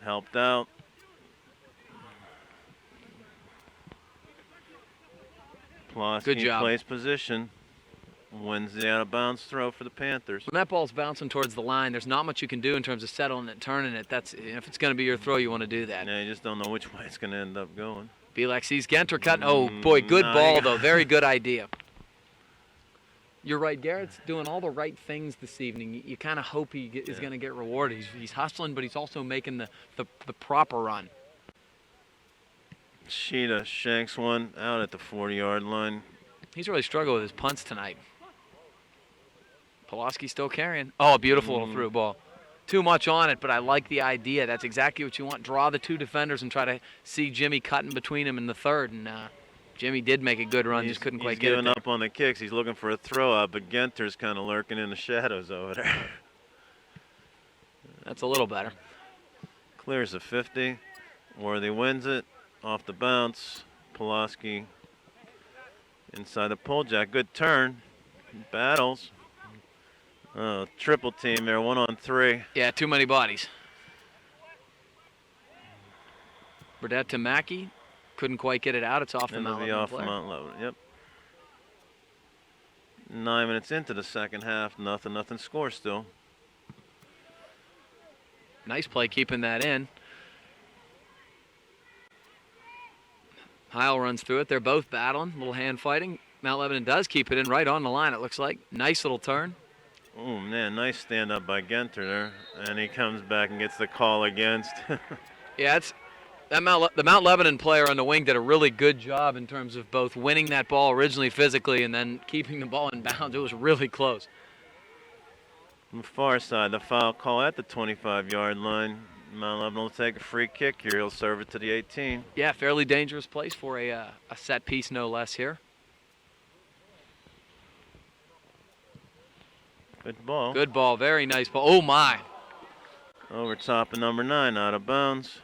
Helped out. Good job. Plays position. Wins the out-of-bounds throw for the Panthers. When that ball's bouncing towards the line, there's not much you can do in terms of settling it, turning it. That's if it's going to be your throw, you want to do that. Yeah, you just don't know which way it's going to end up going. Belak sees Genter cutting. Oh, boy, good ball, though. Very good idea. You're right. Garrett's doing all the right things this evening. You kind of hope he is going to get rewarded. He's hustling, but he's also making the proper run. Sheeta shanks one out at the 40-yard line. He's really struggled with his punts tonight. Pulaski still carrying. Oh, a beautiful little through ball. Too much on it, but I like the idea. That's exactly what you want. Draw the two defenders and try to see Jimmy cutting between him in the third. And Jimmy did make a good run, just couldn't quite get it. He's giving up on the kicks. He's looking for a throw out, but Genter's kind of lurking in the shadows over there. That's a little better. Clears the 50. Worthy wins it. Off the bounce. Pulaski inside the pull jack. Good turn. Battles. Oh, triple team there, 1-on-3. Yeah, too many bodies. Burdette to Mackey. Couldn't quite get it out. It's off the Mount Lebanon player. Mount Lebanon, yep. 9 minutes into the second half. Nothing score still. Nice play keeping that in. Heil runs through it. They're both battling, a little hand fighting. Mount Lebanon does keep it in right on the line, it looks like. Nice little turn. Oh, man, nice stand up by Genter there. And he comes back and gets the call against. Yeah, the Mount Lebanon player on the wing did a really good job in terms of both winning that ball originally physically and then keeping the ball in bounds. It was really close. On the far side, the foul call at the 25-yard line. Mount Lebanon will take a free kick here. He'll serve it to the 18. Yeah, fairly dangerous place for a set piece, no less here. Good ball. Good ball. Very nice ball. Oh, my. Over top of number 9, out of bounds.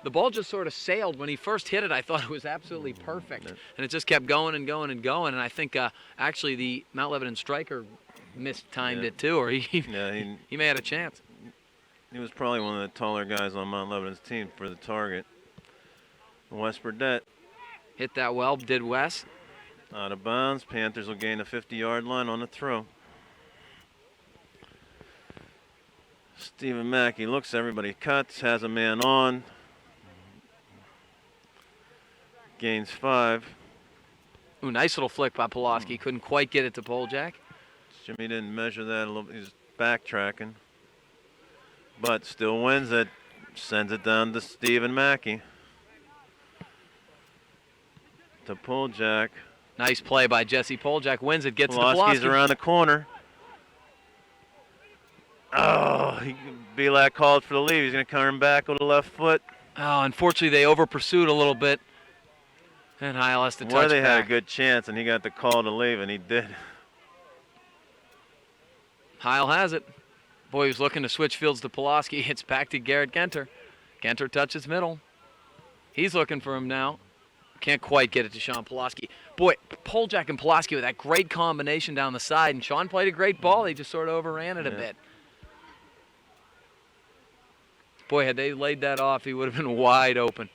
The ball just sort of sailed. When he first hit it, I thought it was absolutely perfect. And it just kept going and going and going. And I think actually the Mount Lebanon striker mistimed it too, or he may have a chance. He was probably one of the taller guys on Mount Lebanon's team for the target. Wes Burdette. Hit that well, did Wes. Out of bounds. Panthers will gain the 50-yard line on the throw. Stephen Mackey looks, everybody cuts, has a man on. Gains 5. Ooh, nice little flick by Pulaski. Couldn't quite get it to Poljak. Jimmy didn't measure that a little. He's backtracking. But still wins it. Sends it down to Stephen Mackey. To Poljak. Nice play by Jesse Poljak. Wins it, gets Pulaski's to Pulaski. Around the corner. Oh, Belak called for the lead. He's going to turn back with the left foot. Oh, unfortunately, they over-pursued a little bit. And Heil has to touch Worthy had a back. good chance, and he got the call to leave, and he did. Heil has it. Boy, he was looking to switch fields to Pulaski. Hits back to Garrett Genter. Genter touches middle. He's looking for him now. Can't quite get it to Sean Pulaski. Boy, Poljak and Pulaski with that great combination down the side, and Sean played a great ball. He just sort of overran it a bit. Boy, had they laid that off, he would have been wide open.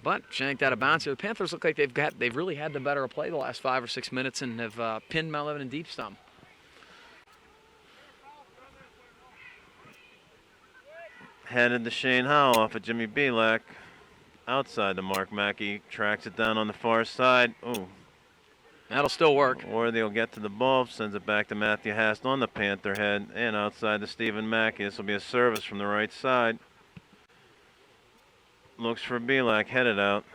But shanked out of bounds here. The Panthers look like they've really had the better play the last 5 or 6 minutes and have pinned Mount Lebanon deep some. Handed to Shane Howell off of Jimmy Belak. outside to Mark Mackey. Tracks it down on the far side. Ooh. That'll still work. Worthy will get to the ball, sends it back to Matthew Hast on the Panther head, and outside to Stephen Mackey. This will be a service from the right side. Looks for Belak, headed out.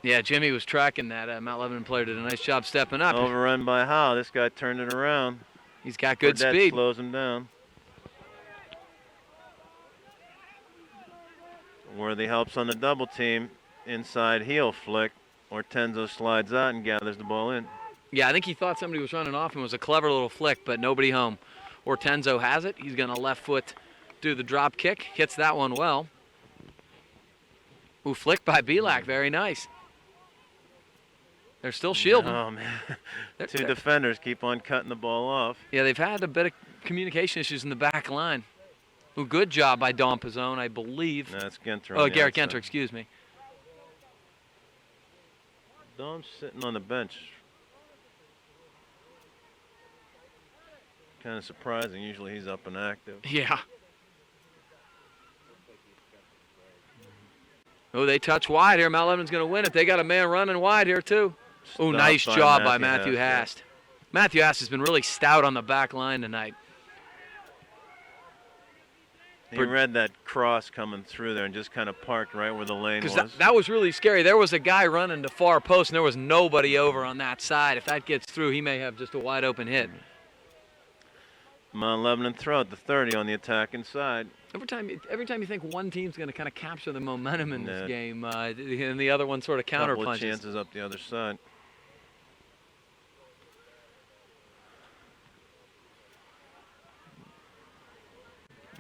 Yeah, Jimmy was tracking that. Mount Lebanon player did a nice job stepping up. Overrun by Howe. This guy turned it around. He's got good Burdette speed. Slows him down. Worthy helps on the double team. Inside heel flick. Ortenzo slides out and gathers the ball in. Yeah, I think he thought somebody was running off and was a clever little flick, but nobody home. Ortenzo has it. He's going to left foot do the drop kick. Hits that one well. Ooh, flick by Belak. Very nice. They're still shielding. Oh, man. Two defenders keep on cutting the ball off. Yeah, they've had a bit of communication issues in the back line. Ooh, good job by Don Pizzone, I believe. That's Ginter. Oh, Garrett Ginter, excuse me. Dom's sitting on the bench. Kind of surprising. Usually he's up and active. Yeah. Oh, they touch wide here. Mount Lebanon's going to win it. They got a man running wide here, too. Oh, nice job by Matthew Hast. Matthew Hast has been really stout on the back line tonight. He read that cross coming through there and just kind of parked right where the lane was. That was really scary. There was a guy running to far post, and there was nobody over on that side. If that gets through, he may have just a wide open hit. Mount Lebanon throw at the 30 on the attacking side. Every time you think one team's going to kind of capture the momentum in this game, and the other one sort of counter punches. Couple of chances up the other side.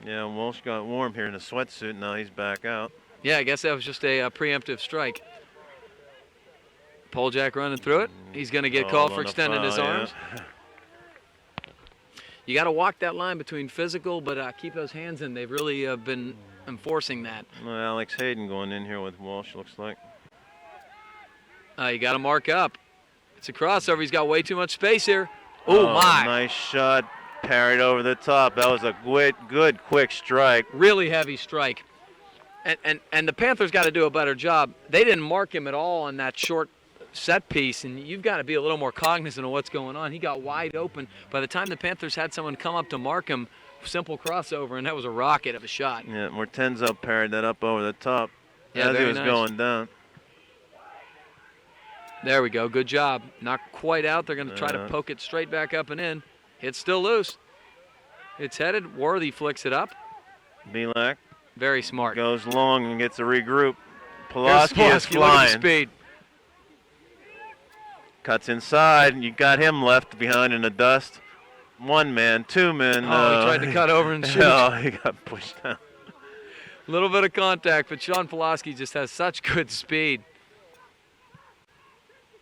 Yeah, Walsh got warm here in a sweatsuit. Now he's back out. Yeah, I guess that was just a preemptive strike. Polejack running through it. He's going to get called for extending his arms. Yeah. You got to walk that line between physical, but keep those hands in. They've really been enforcing that. Well, Alex Hayden going in here with Walsh, looks like. You got to mark up. It's a crossover. He's got way too much space here. Oh, my. Nice shot. Parried over the top. That was a good quick strike. Really heavy strike. And the Panthers got to do a better job. They didn't mark him at all on that short set piece, and you've got to be a little more cognizant of what's going on. He got wide open. By the time the Panthers had someone come up to mark him, simple crossover, and that was a rocket of a shot. Yeah, Mortenzo parried that up over the top as he was going down. There we go. Good job. Not quite out. They're going to try to poke it straight back up and in. It's still loose. It's headed. Worthy flicks it up. Belak. Very smart. Goes long and gets a regroup. Pulaski is flying. Look at the speed. Cuts inside. You got him left behind in the dust. One man, two men. Oh, he tried to cut over and shoot. Oh, he got pushed down. A little bit of contact, but Sean Pulaski just has such good speed.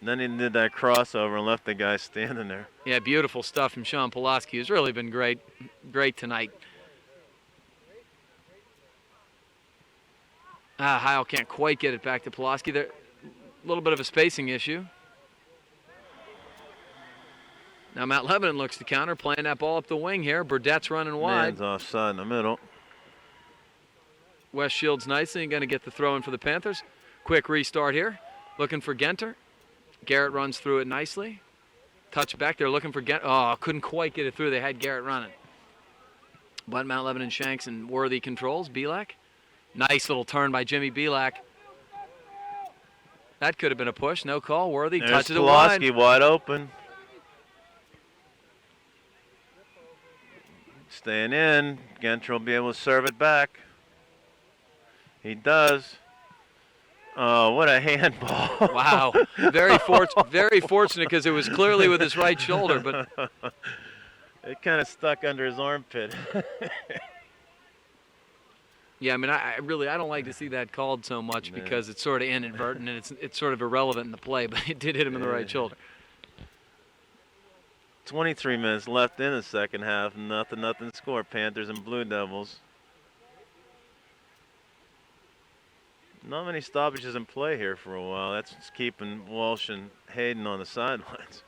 Then he did that crossover and left the guy standing there. Yeah, beautiful stuff from Sean Pulaski, who's really been great tonight. Heil can't quite get it back to Pulaski. There, a little bit of a spacing issue. Now Mount Lebanon looks to counter, playing that ball up the wing here. Burdette's running wide. Man's offside in the middle. West shields nicely and going to get the throw in for the Panthers. Quick restart here. Looking for Ginter. Garrett runs through it nicely. Touch back there looking for Ginter. Oh, couldn't quite get it through. They had Garrett running. But Mount Lebanon shanks and Worthy controls. Belak. Nice little turn by Jimmy Belak. That could have been a push. No call. Worthy touches it wide. Pulaski wide open. Staying in. Ginter will be able to serve it back. He does. Oh, what a handball. Wow. Very fortunate because it was clearly with his right shoulder, but it kind of stuck under his armpit. Yeah, I mean, I don't like to see that called so much because it's sort of inadvertent and it's sort of irrelevant in the play, but it did hit him in the right shoulder. 23 minutes left in the second half. Nothing score. Panthers and Blue Devils. Not many stoppages in play here for a while. That's just keeping Walsh and Hayden on the sidelines.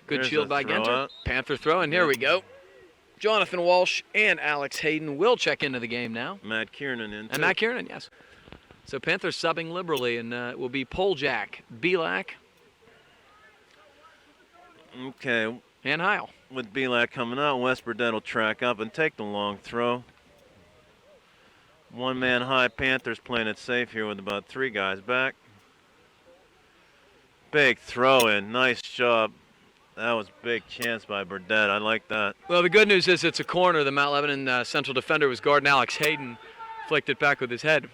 Good shield by Ginter. Panther throw, and here we go. Jonathan Walsh and Alex Hayden will check into the game now. Matt Kiernan in, too. And Matt Kiernan, yes. So Panthers subbing liberally, and it will be Poljak, Belak, Okay, and Heil. with Belak coming out, West Burdett will track up and take the long throw. One man high, Panthers playing it safe here with about 3 guys back. Big throw in, nice job. That was a big chance by Burdett. I like that. Well, the good news is it's a corner. The Mount Lebanon central defender was guarding Alex Hayden. Flicked it back with his head.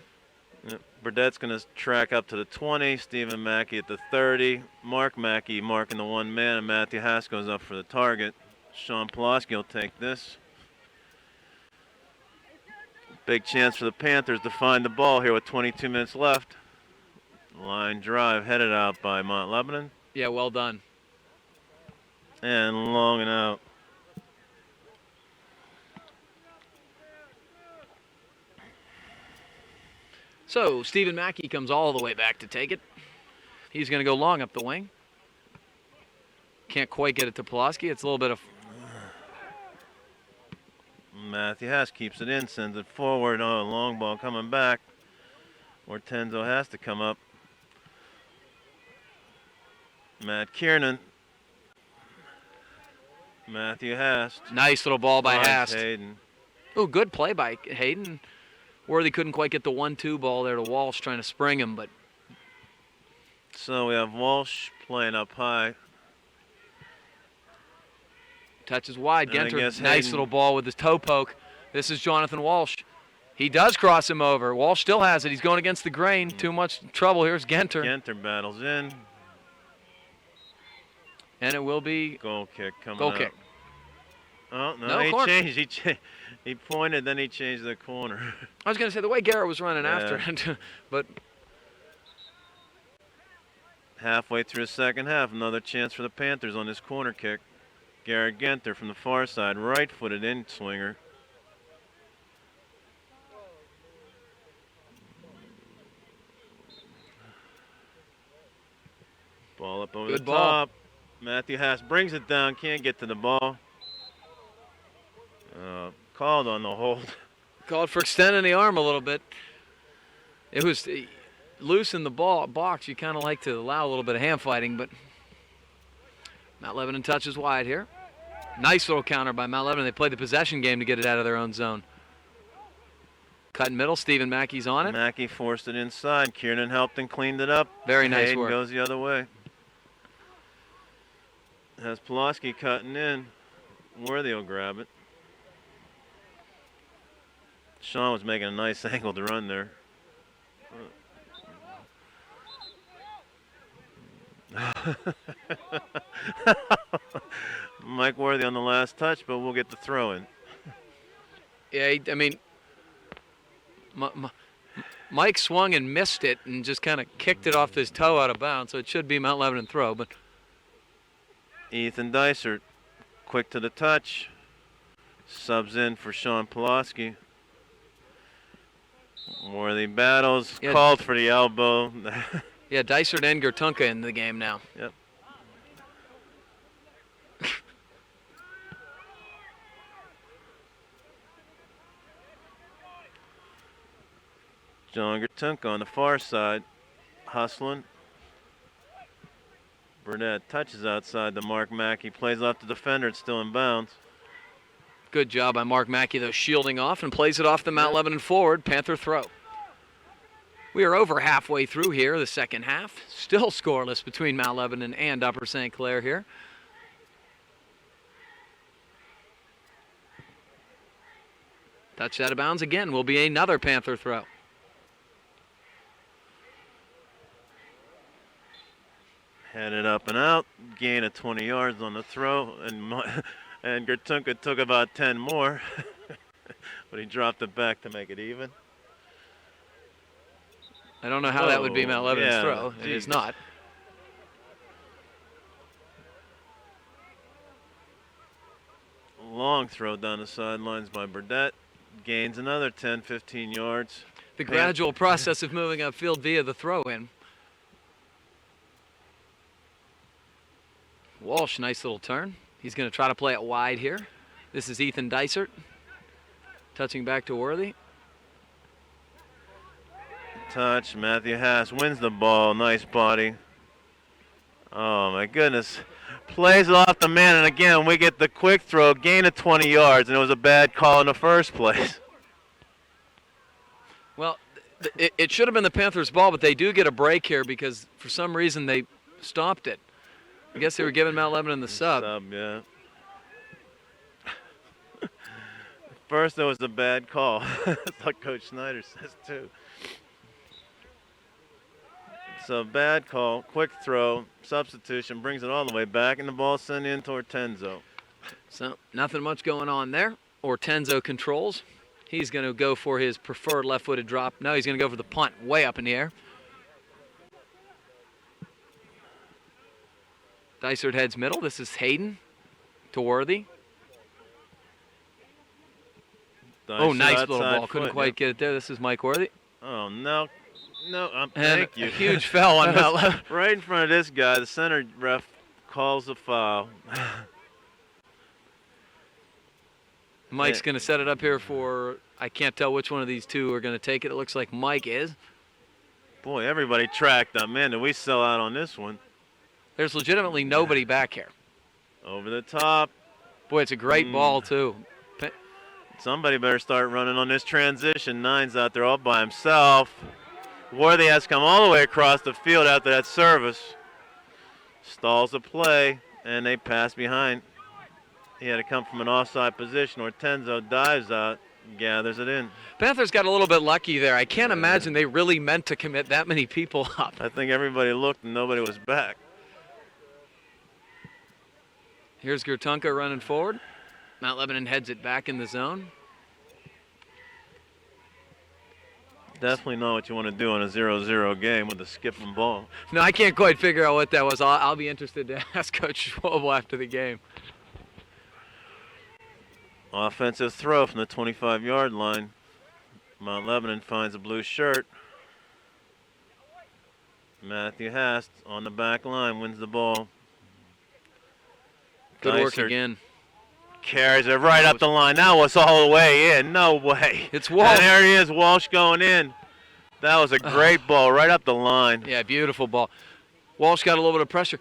Yep. Burdett's going to track up to the 20. Stephen Mackey at the 30. Mark Mackey marking the one man, and Matthew Haskell's up for the target. Sean Pulaski will take this. Big chance for the Panthers to find the ball here with 22 minutes left. Line drive headed out by Mount Lebanon. Yeah, well done. And long and out. So Stephen Mackey comes all the way back to take it. He's going to go long up the wing. Can't quite get it to Pulaski. It's a little bit of... Matthew Hess keeps it in, sends it forward. Oh, long ball coming back. Ortenzo has to come up. Matt Kiernan. Matthew Hast. Nice little ball by Hast. Hayden. Oh, good play by Hayden. Worthy couldn't quite get the 1-2 ball there to Walsh trying to spring him, but... So we have Walsh playing up high. Touches wide. And I Genter, guess nice Hayden- little ball with his toe poke. This is Jonathan Walsh. He does cross him over. Walsh still has it. He's going against the grain. Too much trouble. Here's Genter. Genter battles in. And it will be Goal kick coming goal up. kick. Oh, no, No, he corner. changed. He pointed, then he changed the corner. I was going to say the way Garrett was running Yeah. after it, but Halfway through the second half, another chance for the Panthers on this corner kick. Garrett Genter from the far side, right-footed in swinger. Ball up over Good the ball. top. Matthew Haas brings it down, can't get to the ball. Called on the hold. called for extending the arm a little bit. It was loose in the box. You kind of like to allow a little bit of hand fighting, but Mount Lebanon touches wide here. Nice little counter by Mount Lebanon. They played the possession game to get it out of their own zone. Cut in middle. Stephen Mackey's on it. Mackey forced it inside. Kiernan helped and cleaned it up. Very nice Hayden work. goes the other way. Has Pulaski cutting in. Worthy will grab it. Sean was making a nice angle to run there. Mike Worthy on the last touch, but we'll get the throw in. Yeah, I mean, Mike swung and missed it and just kind of kicked it off his toe out of bounds, so it should be Mount Lebanon throw. But Ethan Dysert, quick to the touch. Subs in for Sean Pulaski. Worthy battles, Yeah. called for the elbow. yeah, Dysert and Gertunka in the game now. Yep. John Gertunka on the far side, hustling. Burnett touches outside the Mark Mackey, plays off the defender, it's still in bounds. Good job by Mark Mackey, though, shielding off and plays it off the Mount Lebanon forward. Panther throw. We are over halfway through here, the second half. Still scoreless between Mount Lebanon and Upper St. Clair here. Touch out of bounds again will be another Panther throw. Headed up and out, gain of 20 yards on the throw, and Gertunka took about 10 more, but he dropped it back to make it even. I don't know how that would be Mount Lebanon's yeah, throw. It is geez. not. Long throw down the sidelines by Burdett, gains another 10, 15 yards. The gradual process of moving upfield via the throw-in. Walsh, nice little turn. He's going to try to play it wide here. This is Ethan Dysert. Touching back to Worthy. touch. Matthew Haas wins the ball. Nice body. Oh, my goodness. Plays it off the man, and again, we get the quick throw, gain of 20 yards, and it was a bad call in the first place. Well, it should have been the Panthers' ball, but they do get a break here because for some reason they stopped it. I guess they were giving Mount Lebanon the sub. Yeah. First, it was a bad call. That's what Coach Snyder says, too. So, bad call, quick throw, substitution, brings it all the way back, and the ball sent in to Ortenzo. So, nothing much going on there. Ortenzo controls. He's going to go for his preferred left-footed drop. No, he's going to go for the punt way up in the air. Dysart heads middle. This is Hayden to Worthy. Oh, nice little ball. Couldn't quite get it there. This is Mike Worthy. Oh, no. No, thank you. A huge foul on Mount Lebanon. Right in front of this guy. The center ref calls a foul. Mike's going to set it up here for, I can't tell which one of these two are going to take it. It looks like Mike is. Boy, everybody tracked up. Man, did we sell out on this one. There's legitimately nobody back here. Over the top. Boy, it's a great ball, too. Somebody better start running on this transition. Nine's out there all by himself. Worthy has come all the way across the field after that service. Stalls the play, and they pass behind. He had to come from an offside position. Ortenzo dives out, gathers it in. Panthers got a little bit lucky there. I can't imagine they really meant to commit that many people up. I think everybody looked and nobody was back. Here's Gertunka running forward. Mount Lebanon heads it back in the zone. Definitely not what you want to do in a 0-0 game with a skipping ball. No, I can't quite figure out what that was. I'll be interested to ask Coach Schwabel after the game. Offensive throw from the 25-yard line. Mount Lebanon finds a blue shirt. Matthew Hast on the back line wins the ball. Good work again. Carries it right up the line. That was all the way in. No way. It's Walsh. And there he is, Walsh going in. That was a great ball right up the line. Yeah, beautiful ball. Walsh got a little bit of pressure.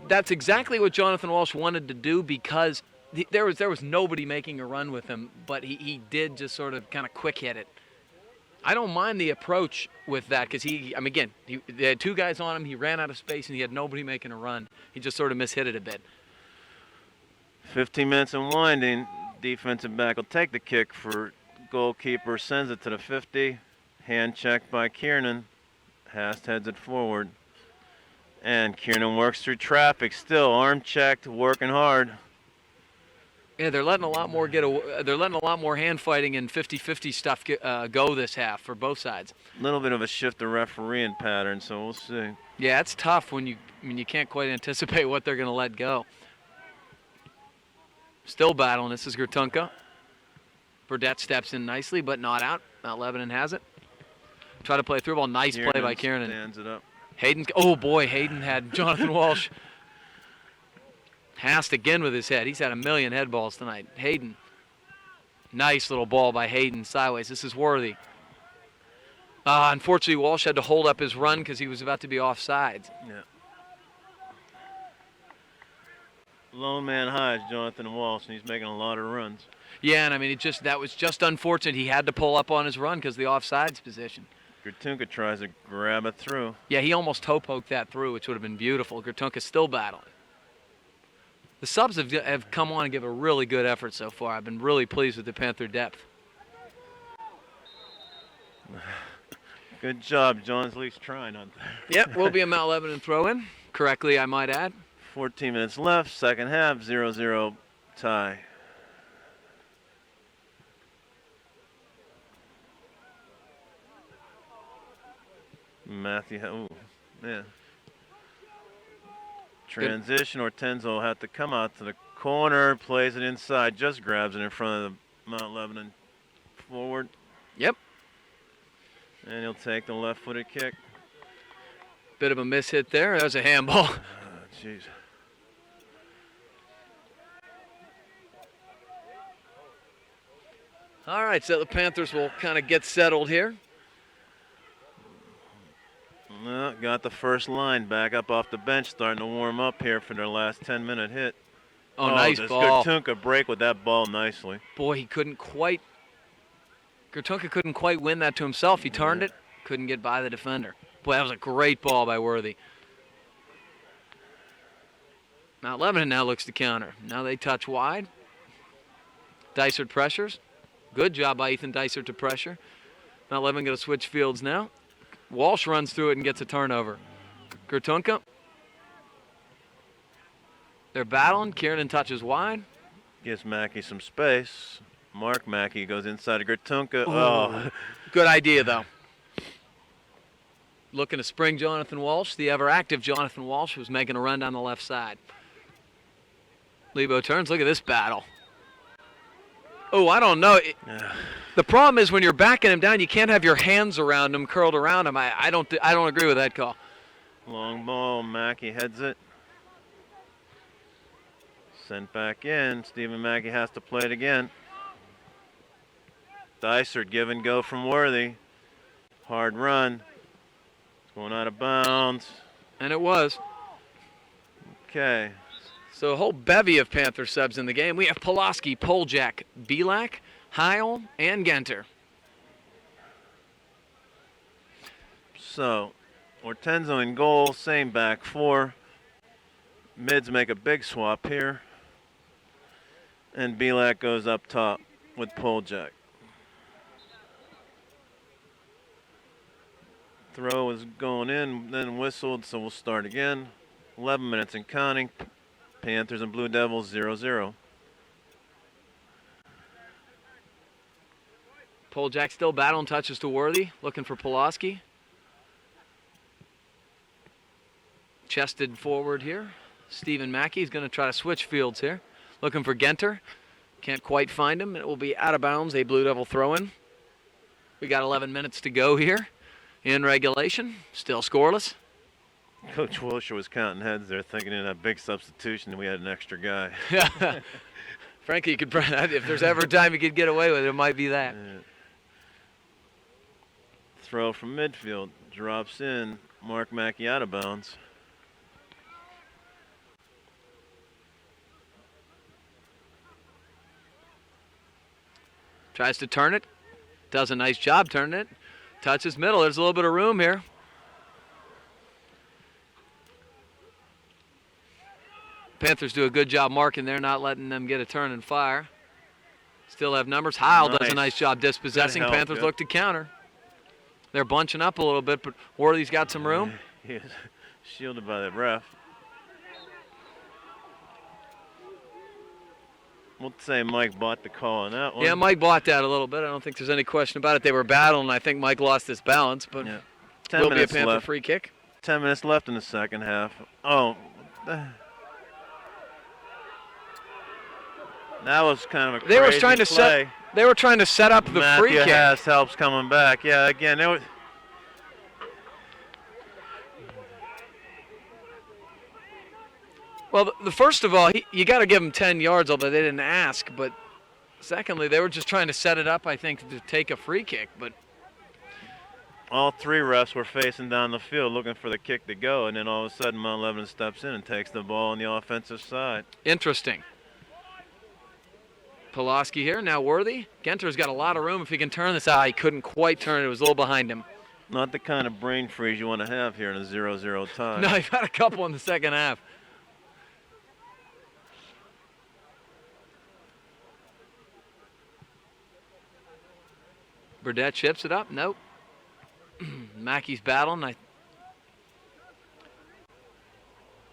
That's exactly what Jonathan Walsh wanted to do because there was nobody making a run with him, but he did just sort of kind of quick hit it. I don't mind the approach with that because they had two guys on him. He ran out of space and he had nobody making a run. He just sort of mishit it a bit. 15 minutes and winding. Defensive back will take the kick for goalkeeper. Sends it to the 50. Hand checked by Kiernan. Hast heads it forward. And Kiernan works through traffic. Still arm checked, working hard. Yeah, they're letting a lot more they're letting a lot more hand fighting and 50-50 stuff go this half for both sides. A little bit of a shift of refereeing pattern, so we'll see. Yeah, it's tough when you can't quite anticipate what they're going to let go. Still battling. This is Gertunka. Burdett steps in nicely, but not out. Mount Lebanon has it. Try to play through ball. Nice play by Kiernan. Stands it up. Hayden. Oh boy, Hayden had Jonathan Walsh. Hast again with his head. He's had a million head balls tonight. Hayden. Nice little ball by Hayden sideways. This is Worthy. Unfortunately, Walsh had to hold up his run because he was about to be offsides. Yeah. Lone man high is Jonathan Walsh, and he's making a lot of runs. Yeah, and I mean, that was just unfortunate. He had to pull up on his run because of the offsides position. Gertunka tries to grab it through. Yeah, he almost toe-poked that through, which would have been beautiful. Gertunka's still battling. The subs have come on and give a really good effort so far. I've been really pleased with the Panther depth. Good job, John's at least trying on that. Yep, will be a Mount Lebanon throw-in. Correctly, I might add. 14 minutes left, second half, 0-0 tie. Matthew, ooh, man. Transition, Ortenzo will have to come out to the corner, plays it inside, just grabs it in front of the Mount Lebanon forward. Yep. And he'll take the left-footed kick. Bit of a miss hit there. That was a handball. Jeez. All right, so the Panthers will kind of get settled here. got the first line back up off the bench, starting to warm up here for their last 10-minute hit. Oh, nice does ball. Gertunka break with that ball nicely. Boy, he couldn't quite. Gertunka couldn't quite win that to himself. He turned it, couldn't get by the defender. Boy, that was a great ball by Worthy. Mount Lebanon now looks to counter. Now they touch wide. Dysert pressures. Good job by Ethan Dysert to pressure. Mount Lebanon going to switch fields now. Walsh runs through it and gets a turnover. Gertunka. They're battling. Kiernan touches wide. Gives Mackey some space. Mark Mackey goes inside of Gertunka. Ooh. Oh. Good idea, though. Looking to spring Jonathan Walsh. The ever-active Jonathan Walsh was making a run down the left side. Lebo turns. Look at this battle. Oh, I don't know. The problem is when you're backing him down, you can't have your hands around him, curled around him. I don't agree with that call. Long ball. Mackey heads it. Sent back in. Stephen Mackey has to play it again. Dysert give and go from Worthy. Hard run. It's going out of bounds. And it was. Okay. So a whole bevy of Panther subs in the game. We have Pulaski, Poljak, Belak, Heil, and Genter. So, Ortenzo in goal, same back four. Mids make a big swap here. And Belak goes up top with Poljak. Throw is going in, then whistled, so we'll start again. 11 minutes and counting. Panthers and Blue Devils 0-0. Poljak still battling, touches to Worthy, looking for Pulaski. Chested forward here. Stephen Mackey is going to try to switch fields here. Looking for Genter. Can't quite find him. It will be out of bounds, a Blue Devil throw-in. We got 11 minutes to go here in regulation. Still scoreless. Coach Wilshire was counting heads there, thinking in that big substitution we had an extra guy. Frankly, you could, if there's ever a time you could get away with it, it might be that. Yeah. Throw from midfield. Drops in. Mark Mackey out of bounds. Tries to turn it. Does a nice job turning it. Touches middle. There's a little bit of room here. Panthers do a good job marking there, not letting them get a turn and fire. Still have numbers. Heil does a nice job dispossessing. Help, Panthers look to counter. They're bunching up a little bit, but Worthy's got some room. He is shielded by the ref. We'll say Mike bought the call on that one. Yeah, Mike bought that a little bit. I don't think there's any question about it. They were battling. I think Mike lost his balance, but Yeah. will be a Panther free kick. 10 minutes left in the second half. Oh, that was kind of a They were crazy trying to play. They were trying to set up the free kick. Haas helps coming back. Yeah, again, it was. Well, first of all, you got to give them 10 yards, although they didn't ask. But secondly, they were just trying to set it up, I think, to take a free kick. But All three refs were facing down the field looking for the kick to go, and then all of a sudden Mount Lebanon steps in and takes the ball on the offensive side. interesting. Pulaski here, now Worthy. Genter's got a lot of room if he can turn this out. He couldn't quite turn it. It was a little behind him. Not the kind of brain freeze you want to have here in a 0-0 tie. No, he had a couple in the second half. Burdette chips it up. Nope. Mackey's battling. I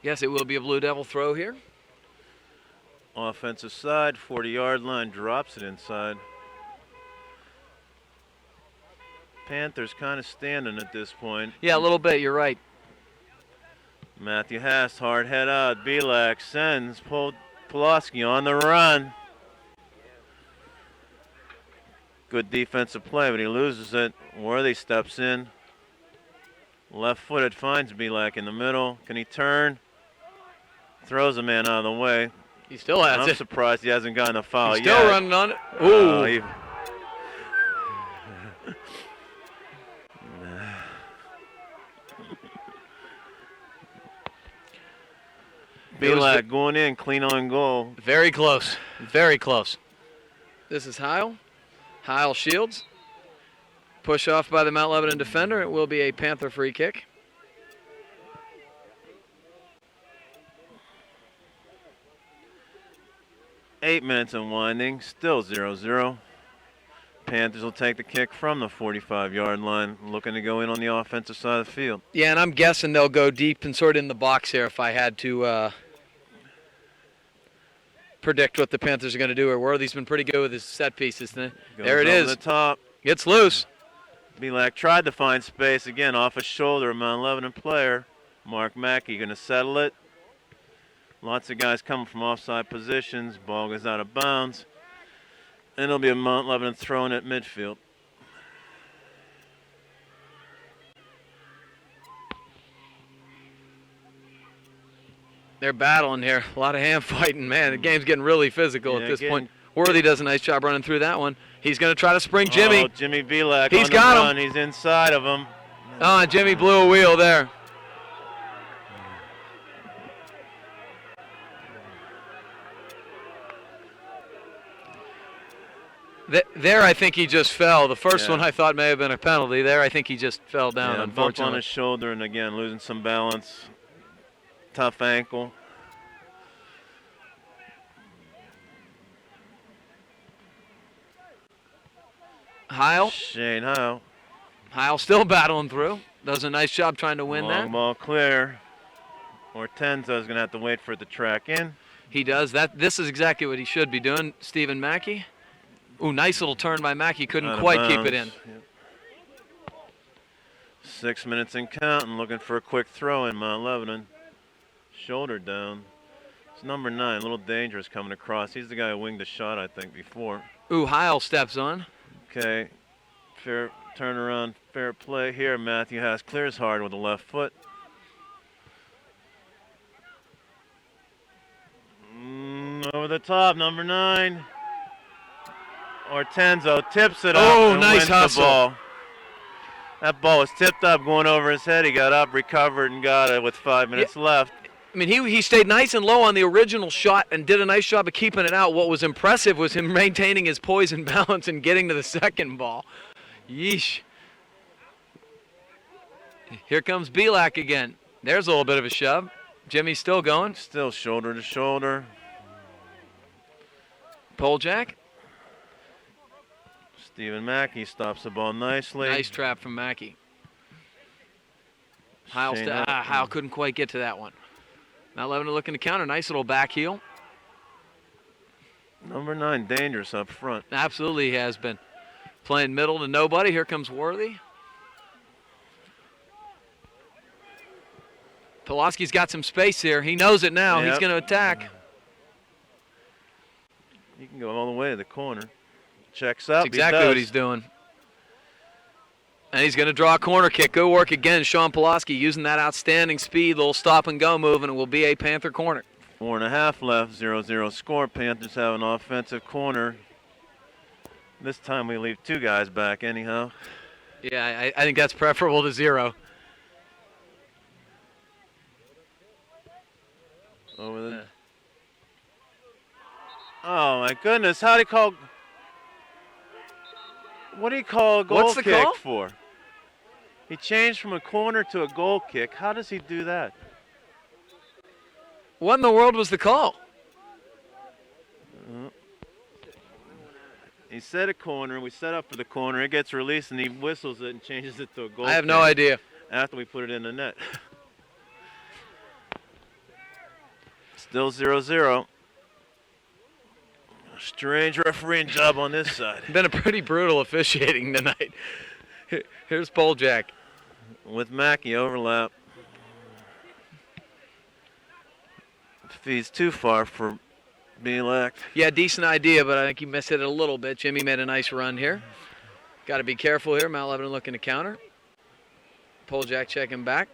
guess it will be a Blue Devil throw here. Offensive side, 40-yard line, drops it inside. Panthers kind of standing at this point. Yeah, a little bit. You're right. Matthew Haas, hard head out. Belak sends Pulaski on the run. Good defensive play, but he loses it. Worthy steps in. Left-footed, finds Belak in the middle. Can he turn? Throws a man out of the way. He still has I'm it. surprised he hasn't gotten a foul He's yet. still running on it. Ooh. He- Belak going in, clean on goal. Very close. Very close. This is Heil. Heil shields. Push off by the Mount Lebanon defender. It will be a Panther free kick. Eight minutes and winding, still 0-0. Panthers will take the kick from the 45-yard line, looking to go in on the offensive side of the field. Yeah, and I'm guessing they'll go deep and sort of in the box here if I had to predict what the Panthers are going to do. Or Worthy's been pretty good with his set pieces. There it is. The top. It's loose. Belak tried to find space again off a shoulder of Mount Lebanon player. Mark Mackey going to settle it. Lots of guys coming from offside positions. Ball goes out of bounds. And it'll be a Mount Lebanon throw-in at midfield. They're battling here. A lot of hand fighting. Man, the game's getting really physical at this point. Worthy does a nice job running through that one. He's going to try to spring Jimmy. Oh, Jimmy Belak. He's got him. He's inside of him. Oh, Jimmy blew a wheel there. There, I think he just fell. The first one I thought may have been a penalty. There, I think he just fell down, unfortunately. Bump on his shoulder, and again, losing some balance. Tough ankle. Heil. Shane Heil. Heil still battling through. Does a nice job trying to win that. Long ball clear. Ortenzo's going to have to wait for it to track in. He does. This is exactly what he should be doing. Stephen Mackey. Ooh, nice little turn by Mackey. Couldn't quite keep it in. Yep. 6 minutes and counting. Looking for a quick throw in Mount Lebanon. Shoulder down. It's number 9. A little dangerous coming across. He's the guy who winged a shot, I think, before. Ooh, Heil steps on. Okay. Fair turnaround. Fair play here. Matthew Haas clears hard with the left foot. Over the top, number 9. Ortenzo tips it up and nice wins hustle. the ball. That ball was tipped up going over his head. He got up, recovered, and got it with 5 minutes left. I mean, he stayed nice and low on the original shot and did a nice job of keeping it out. What was impressive was him maintaining his poise and balance and getting to the second ball. Yeesh. Here comes Belak again. There's a little bit of a shove. Jimmy's still going. Still shoulder to shoulder. Pole jack. Stephen Mackey stops the ball nicely. Nice trap from Mackey. Heil couldn't quite get to that one. Mount Lebanon looking to counter. Nice little back heel. Number 9, dangerous up front. Absolutely he has been. Playing middle to nobody. Here comes Worthy. Pulaski's got some space here. He knows it now. Yep. He's going to attack. He can go all the way to the corner. Checks up. That's exactly what he's doing. And he's going to draw a corner kick. Good work again. Sean Pulaski using that outstanding speed, little stop and go move, and it will be a Panther corner. 4.5 left, 0-0 score. Panthers have an offensive corner. This time we leave 2 guys back anyhow. Yeah, I think that's preferable to 0. Over the. Oh my goodness! How do you call? What do you call a goal kick call? for? He changed from a corner to a goal kick. How does he do that? What in the world was the call? He set a corner. We set up for the corner. It gets released, and he whistles it and changes it to a goal I have kick no idea. after we put it in the net. Still 0-0. Strange refereeing job on this side. Been a pretty brutal officiating tonight. Here's Poljak. With Mackey, overlap. If he's too far for Belak. Yeah, decent idea, but I think he missed it a little bit. Jimmy made a nice run here. Got to be careful here. Mount Lebanon looking to counter. Poljak checking back.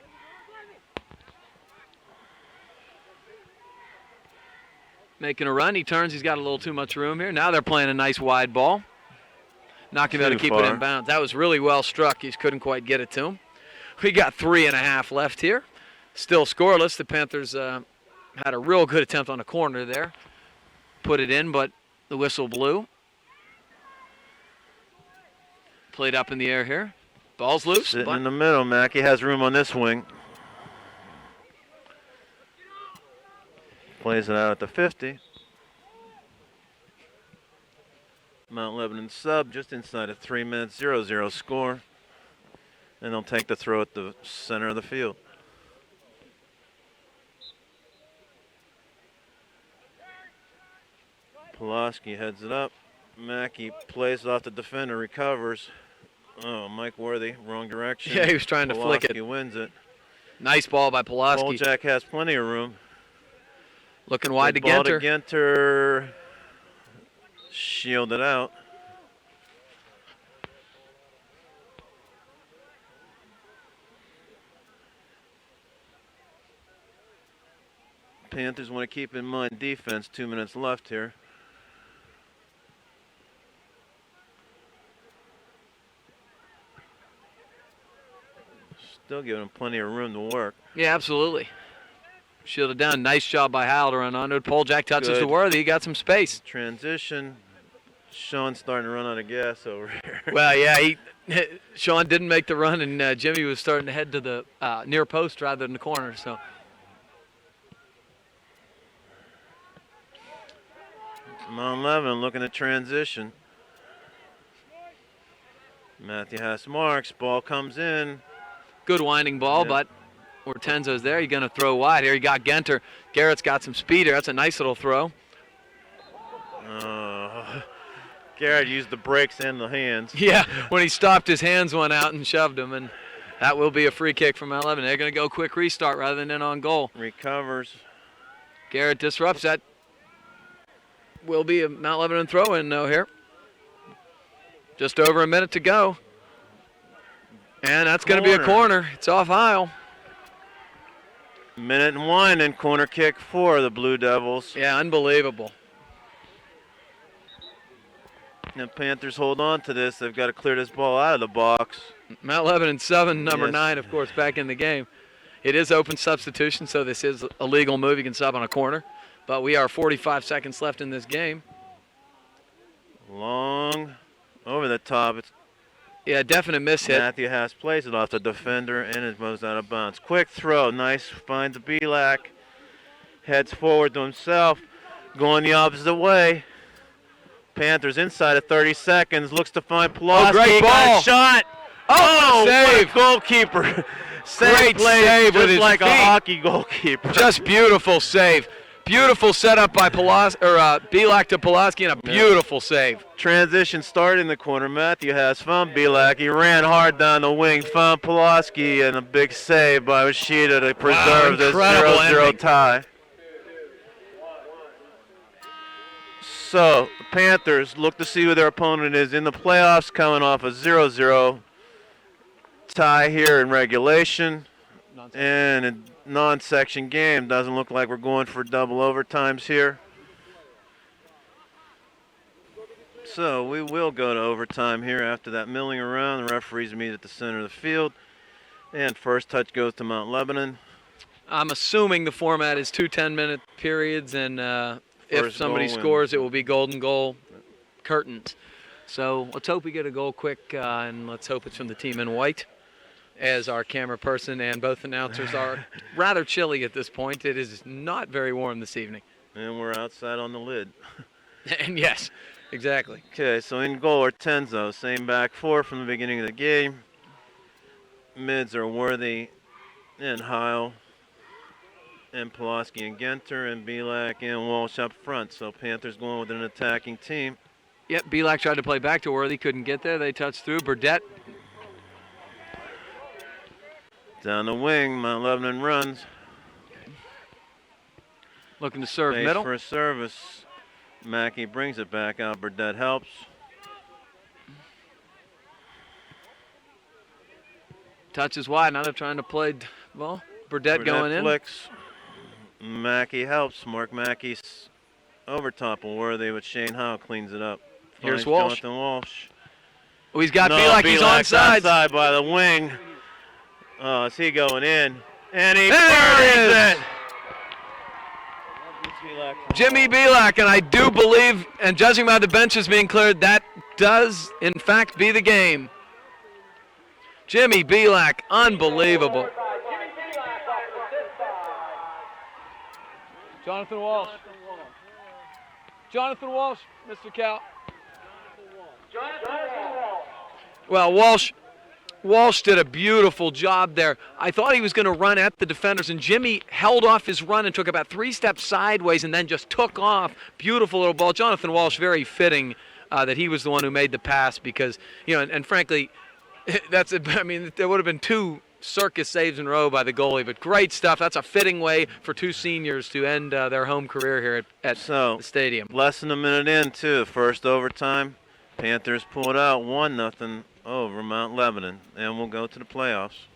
Making a run. He turns. He's got a little too much room here. Now they're playing a nice wide ball. Not going to be able to keep it in bounds. That was really well struck. He just couldn't quite get it to him. We got 3.5 left here. Still scoreless. The Panthers had a real good attempt on a corner there. Put it in, but the whistle blew. Played up in the air here. Ball's loose. Sitting in the middle. Mackey has room on this wing. Plays it out at the 50. Mount Lebanon sub just inside of 3 minutes, 0-0 score. And they'll take the throw at the center of the field. Pulaski heads it up. Mackey plays it off the defender, recovers. Oh, Mike Worthy, wrong direction. Yeah, he was trying to flick it. Pulaski wins it. Nice ball by Pulaski. Boljak has plenty of room. Looking wide to Ball Genter. to Genter. Shielded out. Panthers want to keep in mind defense. 2 minutes left here. Still giving them plenty of room to work. Yeah, absolutely. Shielded down. Nice job by Howell to run onto it. Poljak touches Good. to Worthy. He got some space. Transition. Sean's starting to run out of gas over here. Well, yeah, Sean didn't make the run, and Jimmy was starting to head to the near post rather than the corner. So Mount Lebanon looking to transition. Matthew has marks. Ball comes in. good winding ball, Yeah. but Hortenzo's there. He's going to throw wide. Here you got Genter. Garrett's got some speed here. That's a nice little throw. Garrett used the brakes and the hands. Yeah, when he stopped, his hands went out and shoved him, and that will be a free kick from Mount Lebanon. They're going to go quick restart rather than in on goal. Recovers. Garrett disrupts that. Will be a Mount Lebanon throw-in, though, here. Just over a minute to go. And that's going to be a corner. It's off aisle. Minute and 1 and corner kick for the Blue Devils. Yeah, unbelievable. And Panthers hold on to this. They've got to clear this ball out of the box. Mount Lebanon 7, number Yes. 9, of course, back in the game. It is open substitution, so this is a legal move. You can sub on a corner. But we are 45 seconds left in this game. Long over the top. It's Yeah, definite miss hit. Matthew Haas plays it off the defender and it moves out of bounds. Quick throw. Nice. Finds Belak. Heads forward to himself. Going the opposite way. Panthers inside of 30 seconds. Looks to find Pulaski. great Got ball. a shot. Oh, What save. a goalkeeper. Great save with just his like a feet. hockey goalkeeper. Just beautiful save. Beautiful setup by Belak to Pulaski, and a beautiful save. Transition started in the corner. Matthew has found Belak. He ran hard down the wing, found Pulaski, and a big save by Ushida to preserve this incredible 0-0 ending. tie. So the Panthers look to see who their opponent is in the playoffs, coming off a 0-0 tie here in regulation. And a non-section game. Doesn't look like we're going for double overtimes here. So we will go to overtime here after that milling around. The referees meet at the center of the field. And first touch goes to Mount Lebanon. I'm assuming the format is 2 10-minute periods, and if First somebody goal scores, wins. it will be golden goal curtains. So let's hope we get a goal quick, and let's hope it's from the team in white, as our camera person and both announcers are rather chilly at this point. It is not very warm this evening. And we're outside on the lid. And yes, exactly. Okay, so in goal are Tenzo. Same back four from the beginning of the game. Mids are Worthy and Heil. And Pulaski and Genter and Belak and Walsh up front. So Panthers going with an attacking team. Yep, Belak tried to play back to Worthy, couldn't get there. They touched through. Burdette. Down the wing, Mount Lebanon runs. Looking to serve Space middle. for a service. Mackey brings it back out. Burdette helps. Touches wide. Now they're trying to play ball. Burdette going in. Flicks. Mackey helps. Mark Mackey's over top of Worthy, but Shane Howe cleans it up. Here's Finds Walsh. Jonathan Walsh. Oh, he's got No, Belak. He's Belak's onside. outside by the wing. Oh, is he going in? And he There it buries is. it. Jimmy Belak, and I do believe, and judging by the benches being cleared, that does, in fact, be the game. Jimmy Belak, unbelievable. Jonathan Walsh. Jonathan Walsh, Mr. Cal. Well, Walsh did a beautiful job there. I thought he was going to run at the defenders, and Jimmy held off his run and took about 3 steps sideways and then just took off. Beautiful little ball. Jonathan Walsh, very fitting that he was the one who made the pass because, and frankly, there would have been 2 circus saves in a row by the goalie, but great stuff. That's a fitting way for 2 seniors to end their home career here at the stadium. Less than a minute in, too. First overtime. Panthers pulled out 1-0 over Mount Lebanon, and we'll go to the playoffs.